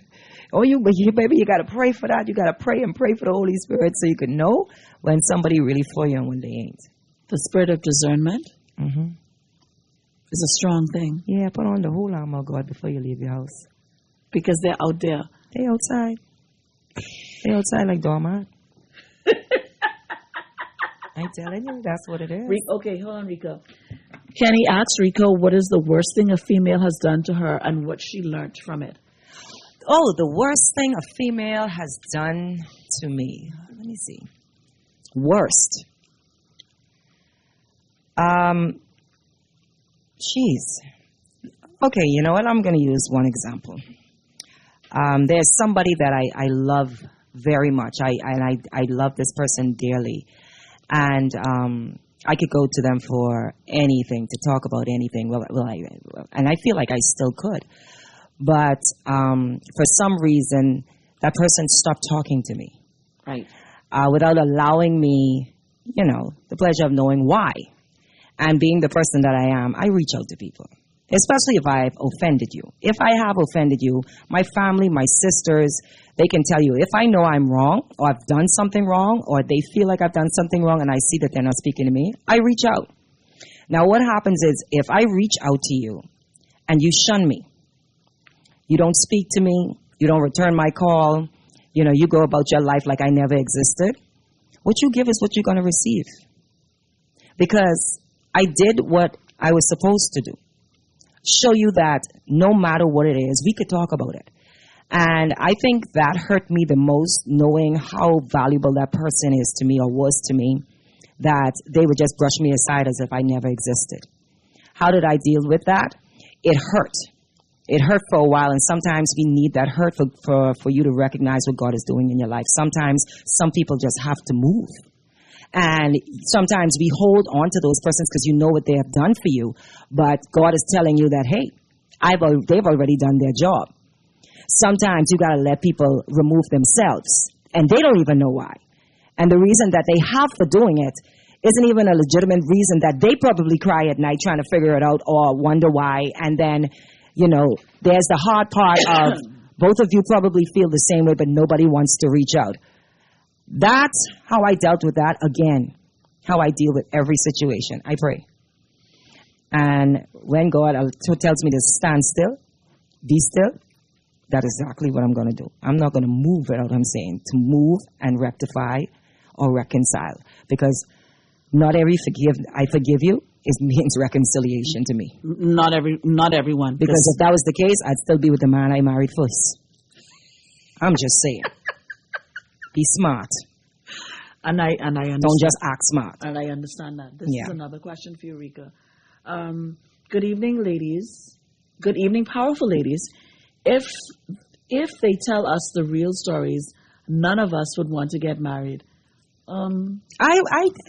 Baby, you got to pray for that. You got to pray and pray for the Holy Spirit so you can know when somebody really for you and when they ain't. The spirit of discernment. It's a strong thing. Yeah, put on the whole armor of God before you leave your house. Because they're out there. They outside. They outside like doormat. I'm telling you, that's what it is. Okay, hold on, Rika. Kenny asked Rika what is the worst thing a female has done to her and what she learned from it. Oh, the worst thing a female has done to me. Let me see. Worst. Okay, you know what? I'm going to use one example. There's somebody that I love very much. I love this person dearly. And I could go to them for anything, to talk about anything. And I feel like I still could. But for some reason, that person stopped talking to me. Right. Without allowing me, the pleasure of knowing why. And being the person that I am, I reach out to people. Especially if I've offended you. If I have offended you, my family, my sisters, they can tell you. If I know I'm wrong, or I've done something wrong, or they feel like I've done something wrong and I see that they're not speaking to me, I reach out. Now what happens is, if I reach out to you and you shun me, you don't speak to me, You don't return my call. You go about your life like I never existed. What you give is what you're going to receive. Because I did what I was supposed to do. Show you that no matter what it is, we could talk about it. And I think that hurt me the most, knowing how valuable that person is to me or was to me, that they would just brush me aside as if I never existed. How did I deal with that? It hurt. It hurt for a while, and sometimes we need that hurt for you to recognize what God is doing in your life. Sometimes some people just have to move. And sometimes we hold on to those persons because you know what they have done for you, but God is telling you that, hey, they've already done their job. Sometimes you got to let people remove themselves, and they don't even know why. And the reason that they have for doing it isn't even a legitimate reason that they probably cry at night trying to figure it out or wonder why. And then, there's the hard part of both of you probably feel the same way, but nobody wants to reach out. That's how I dealt with that. Again, how I deal with every situation. I pray. And when God tells me to stand still, be still, that's exactly what I'm going to do. I'm not going to move without him saying to move and rectify or reconcile. Because not every I forgive you means reconciliation to me. Not everyone. Because if that was the case, I'd still be with the man I married first. I'm just saying. Be smart. And I understand. Don't just act smart. And I understand that. This is another question for you, Rika. Good evening, ladies. Good evening, powerful ladies. If they tell us the real stories, none of us would want to get married. I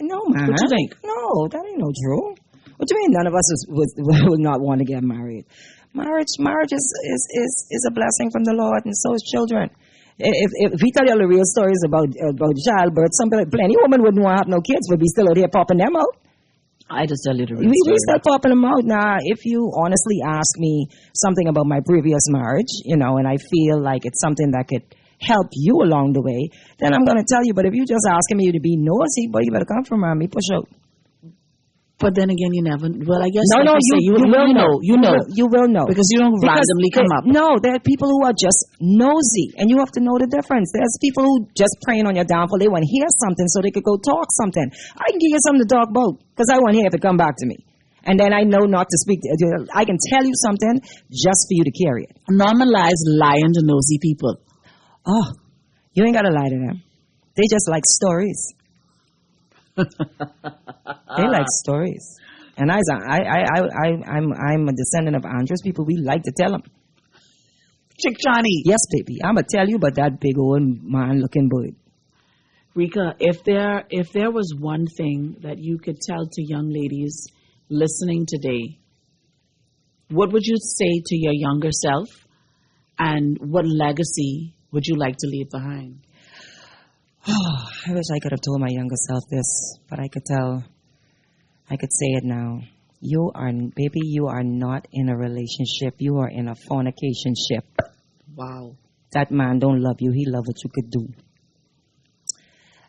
no, man. What you think? No, that ain't no true. What do you mean none of us would not want to get married? Marriage is a blessing from the Lord, and so is children. If we tell you all the real stories about childbirth, plenty women wouldn't want to have no kids, but we still out here popping them out. I just tell you the real story. We still popping them out. Now, if you honestly ask me something about my previous marriage, and I feel like it's something that could help you along the way, then I'm going to tell you. But if you're just asking me to be nosy, boy, you better come from around me, push out. But then again, you never. Well, I guess no, you will know. You will know because you don't randomly come up. No, there are people who are just nosy, and you have to know the difference. There's people who just praying on your downfall. They want to hear something so they could go talk something. I can give you something to talk about because I want to hear if it come back to me, and then I know not to speak. I can tell you something just for you to carry it. Normalize lying to nosy people. Oh, you ain't got to lie to them. They just like stories. They like stories, and I'm a descendant of Andres. People, we like to tell them. Chick Johnny. Yes, baby. I'ma tell you about that big old man-looking bird. Rika, if there was one thing that you could tell to young ladies listening today, what would you say to your younger self, and what legacy would you like to leave behind? Oh, I wish I could have told my younger self this, but I could say it now. You are not in a relationship. You are in a fornication ship. Wow. That man don't love you. He love what you could do.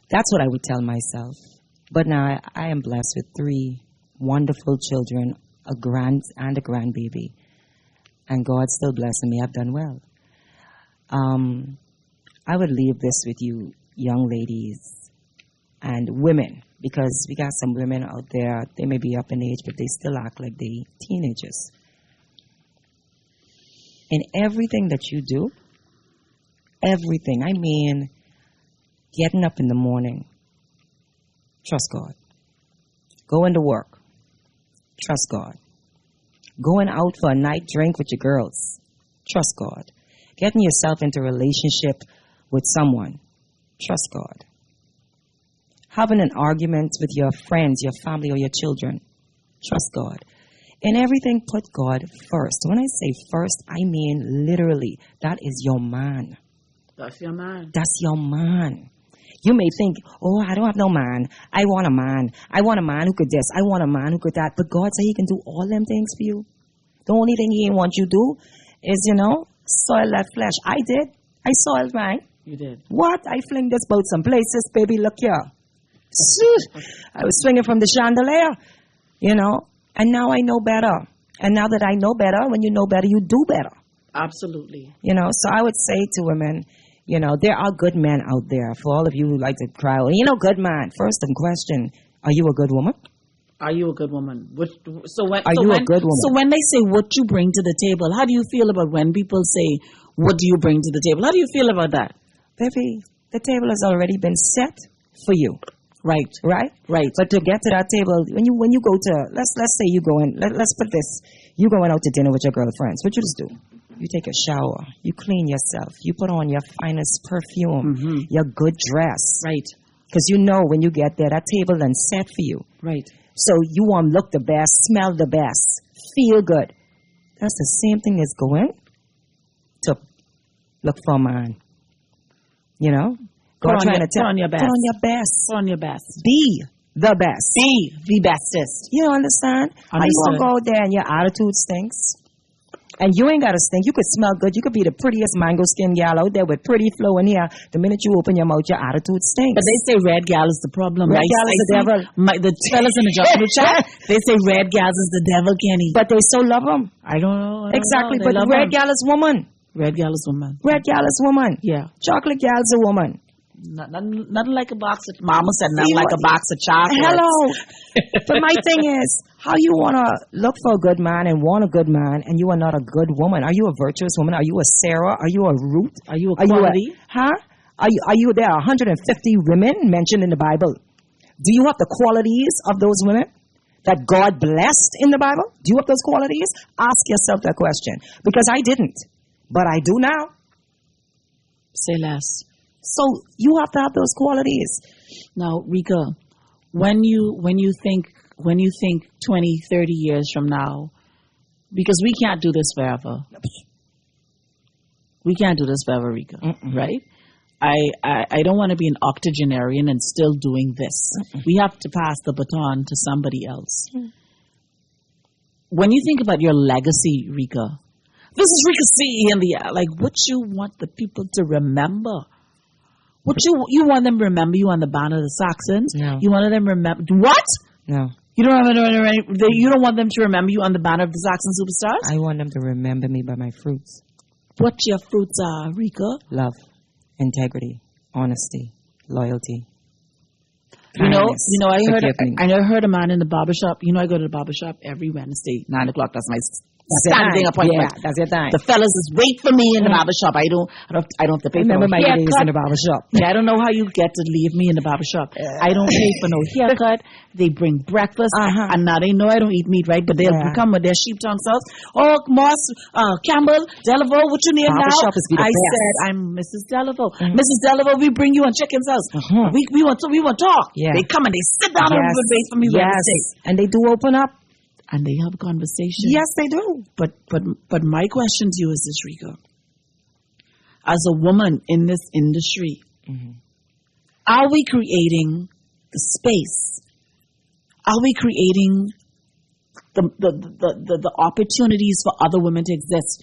That's what I would tell myself. But now I am blessed with 3 wonderful children, a grand and a grandbaby. And God's still blessing me. I've done well. I would leave this with you, young ladies and women, because we got some women out there, they may be up in age, but they still act like they teenagers. In everything that you do, everything, I mean, getting up in the morning, trust God. Going to work, trust God. Going out for a night drink with your girls, trust God. Getting yourself into a relationship with someone, trust God. Having an argument with your friends, your family, or your children, trust God. In everything, put God first. When I say first, I mean literally. That is your man. That's your man. That's your man. You may think, oh, I don't have no man. I want a man. I want a man who could this. I want a man who could that. But God said he can do all them things for you. The only thing he ain't want you to do is, soil that flesh. I did. I soiled mine. You did. What? I fling this boat some places, baby, look here. I was swinging from the chandelier, and now I know better. And now that I know better, when you know better, you do better. Absolutely. You know, so I would say to women, you know, there are good men out there. For all of you who like to cry, well, you know, good man. First question, are you a good woman? Are you a good woman? A good woman? So when they say what you bring to the table, how do you feel about when people say, what do you bring to the table? How do you feel about that? Baby, the table has already been set for you. Right. Right? Right. But to get to that table, when you go to, let's say you go in, let's put this, you going out to dinner with your girlfriends. What you just do? You take a shower, you clean yourself, you put on your finest perfume, your good dress. Right. Because you know when you get there, that table then set for you. Right. So you want to look the best, smell the best, feel good. That's the same thing as going to look for a man. You know? Put on your best. Put on your best. Put on your best. Be the best. Be the bestest. You understand? How you gonna go out there and your attitude stinks? And you ain't got to stink. You could smell good. You could be the prettiest mango skin gal out there with pretty flow in here. The minute you open your mouth, your attitude stinks. But they say red gal is the problem. Red gal is the devil. The fellas in the jungle chat, they say red gals is the devil, Kenny. But they so love them. I don't know. Exactly. But red gal is woman. Red gal is woman. Red gal is woman. Yeah. Chocolate gal is a woman. Nothing like a box of, Mama said nothing like a box of chocolates. Hello. But my thing is, how you want to look for a good man and want a good man and you are not a good woman? Are you a virtuous woman? Are you a Sarah? Are you a Ruth? Are you a quality? Are you there are 150 women mentioned in the Bible? Do you have the qualities of those women that God blessed in the Bible? Do you have those qualities? Ask yourself that question. Because I didn't. But I do now. Say less. So you have to have those qualities. Now, Rika, when you think 20, 30 years from now, because we can't do this forever. We can't do this forever, Rika. Right? I don't want to be an octogenarian and still doing this. We have to pass the baton to somebody else. When you think about your legacy, Rika, this is Rika C in the like what you want the people to remember. What you want them to remember you on the banner of the Saxons? No. You want them to remember what? No. You don't want them to remember you on the banner of the Saxon Superstars? I want them to remember me by my fruits. What your fruits are, Rika? Love, integrity, honesty, loyalty. Kindness, I heard a man in the barbershop. You know, I go to the barbershop every Wednesday, 9 o'clock. That's my standing appointment. Yeah, that's your time. The fellas is wait for me in the barbershop. I don't have to pay for no my haircut. days in the barbershop. Yeah, I don't know how you get to leave me in the barbershop. I don't pay for no haircut. They bring breakfast. And now they know I don't eat meat, right? But they'll come with their sheep tongue sauce. Oh, Moss, Campbell, Deleveaux, what you name now? I said, I'm Mrs. Deleveaux. Mrs. Deleveaux, we bring you on chicken sauce. We want to talk. Yeah. They come and they sit down and wait for me. Yes. And they do open up. And they have a conversation. Yes, they do. But my question to you is this, Rika. As a woman in this industry, are we creating the space? Are we creating the opportunities for other women to exist?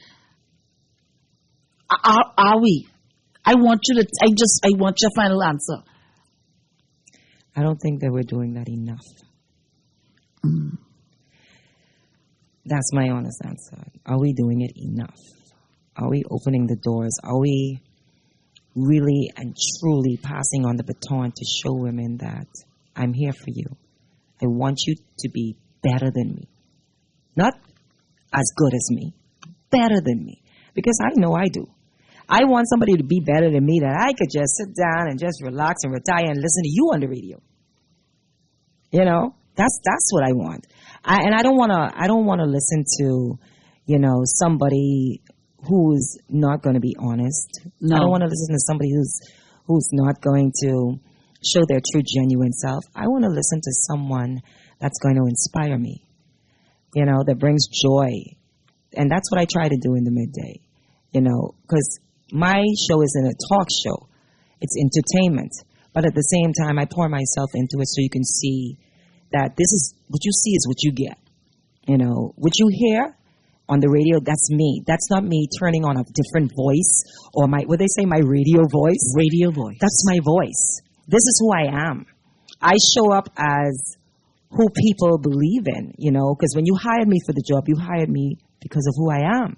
Are we? I want your final answer. I don't think that we're doing that enough. That's my honest answer. Are we doing it enough? Are we opening the doors? Are we really and truly passing on the baton to show women that I'm here for you? I want you to be better than me. Not as good as me, better than me. Because I know I do. I want somebody to be better than me that I could just sit down and just relax and retire and listen to you on the radio. You know, that's what I want. I don't want to listen to, somebody who's not going to be honest. No. I don't want to listen to somebody who's not going to show their true, genuine self. I want to listen to someone that's going to inspire me, that brings joy. And that's what I try to do in the midday, because my show isn't a talk show. It's entertainment. But at the same time, I pour myself into it so you can see that this is what you see is what you get. What you hear on the radio, that's me. That's not me turning on a different voice or my radio voice? Radio voice. That's my voice. This is who I am. I show up as who people believe in, because when you hired me for the job, you hired me because of who I am.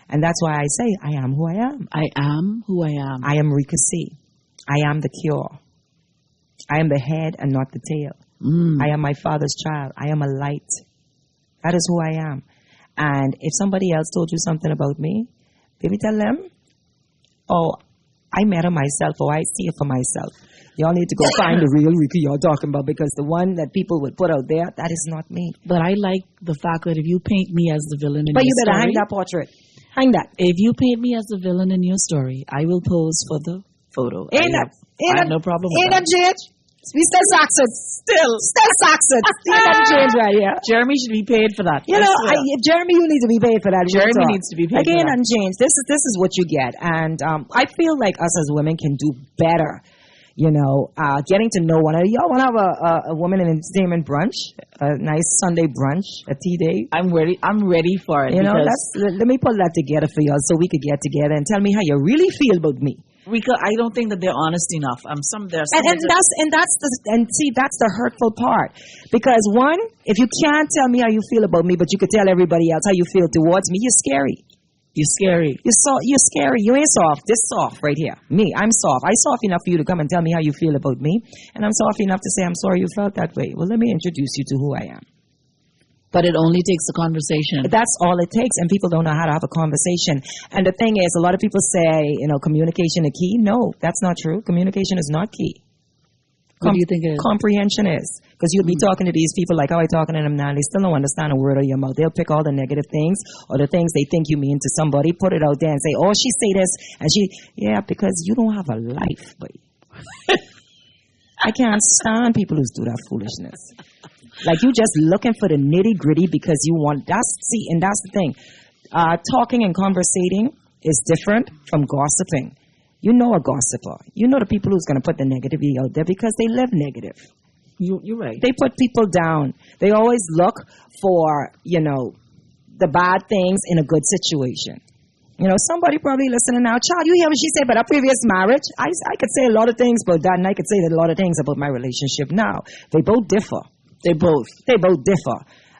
And that's why I say, I am who I am. I am who I am. I am Rika C. I am the cure. I am the head and not the tail. I am my father's child. I am a light. That is who I am. And if somebody else told you something about me, baby, tell them, oh, I met her myself, or I see it for myself. Y'all need to go find the real Rika y'all talking about, because the one that people would put out there, that is not me. But I like the fact that if you paint me as the villain in but your you better story, hang that portrait. Hang that. if you paint me as the villain in your story, I will pose for the photo. I have no problem with ain't that. that change? We still Saxon. Still Saxon. Ain't that change right here? Jeremy should be paid for that. You know, Jeremy, you need to be paid for that. Jeremy needs to be paid Again, for that. unchanged. This is what you get. And I feel like us as women can do better. You know, getting to know one another. Y'all want to have a woman in entertainment brunch, a nice Sunday brunch, a tea day. I'm ready for it. You know, let me pull that together for y'all so we could get together and tell me how you really feel about me. Rika, I don't think that they're honest enough. That's the hurtful part. Because one, if you can't tell me how you feel about me, but you could tell everybody else how you feel towards me, you're scary. You're scary. You're scary. You ain't soft. This soft right here. Me, I'm soft. I'm soft enough for you to come and tell me how you feel about me. And I'm soft enough to say, I'm sorry you felt that way. Well, let me introduce you to who I am. But it only takes a conversation. That's all it takes, and people don't know how to have a conversation. And the thing is, a lot of people say, you know, communication is key. No, that's not true. Communication is not key. What do you think it is? Comprehension is. Because you'll be talking to these people like how I talking to them now, and they still don't understand a word of your mouth. They'll pick all the negative things or the things they think you mean to somebody, put it out there and say, oh, she say this, and yeah, because you don't have a life, baby. I can't stand people who do that foolishness. Like you just looking for the nitty gritty because you want, and that's the thing. Talking and conversating is different from gossiping. You know a gossiper. You know the people who's going to put the negativity out there because they live negative. You're right. They put people down. They always look for, you know, the bad things in a good situation. You know, somebody probably listening now, child, you hear what she said about our previous marriage? I could say a lot of things about that, and I could say a lot of things about my relationship now. They both differ. They both differ.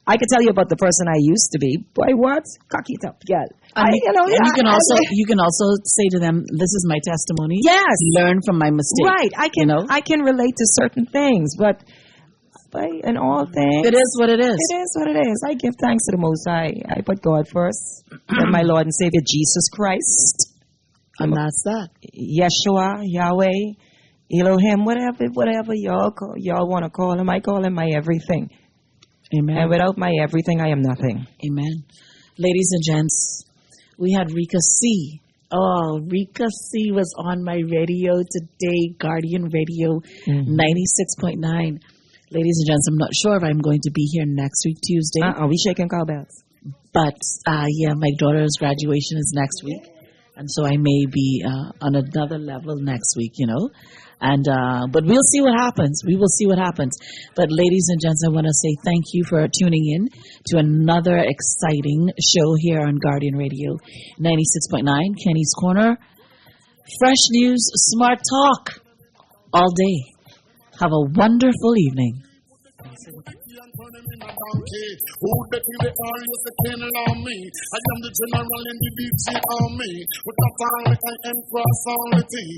I could tell you about the person I used to be. Boy, what? Cock it up, girl. You can also say to them, "This is my testimony. Yes, learn from my mistake." Right. I can relate to certain things, but in all things, it is what it is. It is what it is. I give thanks to the Most High. I put God first, and my Lord and Savior Jesus Christ, and that's that. Yeshua, Yahweh, Elohim, whatever y'all want to call him, I call him my everything. Amen. And without my everything, I am nothing. Amen. Ladies and gents, we had Rika C. Oh, Rika C was on my radio today, Guardian Radio 96.9. Ladies and gents, I'm not sure if I'm going to be here next week, Tuesday. We shaking cowbells. But, yeah, my daughter's graduation is next week. And so I may be on another level next week, you know. And but we'll see what happens. We will see what happens. But ladies and gents, I want to say thank you for tuning in to another exciting show here on Guardian Radio 96.9, Kenny's Corner. Fresh news, smart talk all day. Have a wonderful evening. Who the all you can allow me? I am the general in the deep sea army. With a violent and cross on the tea.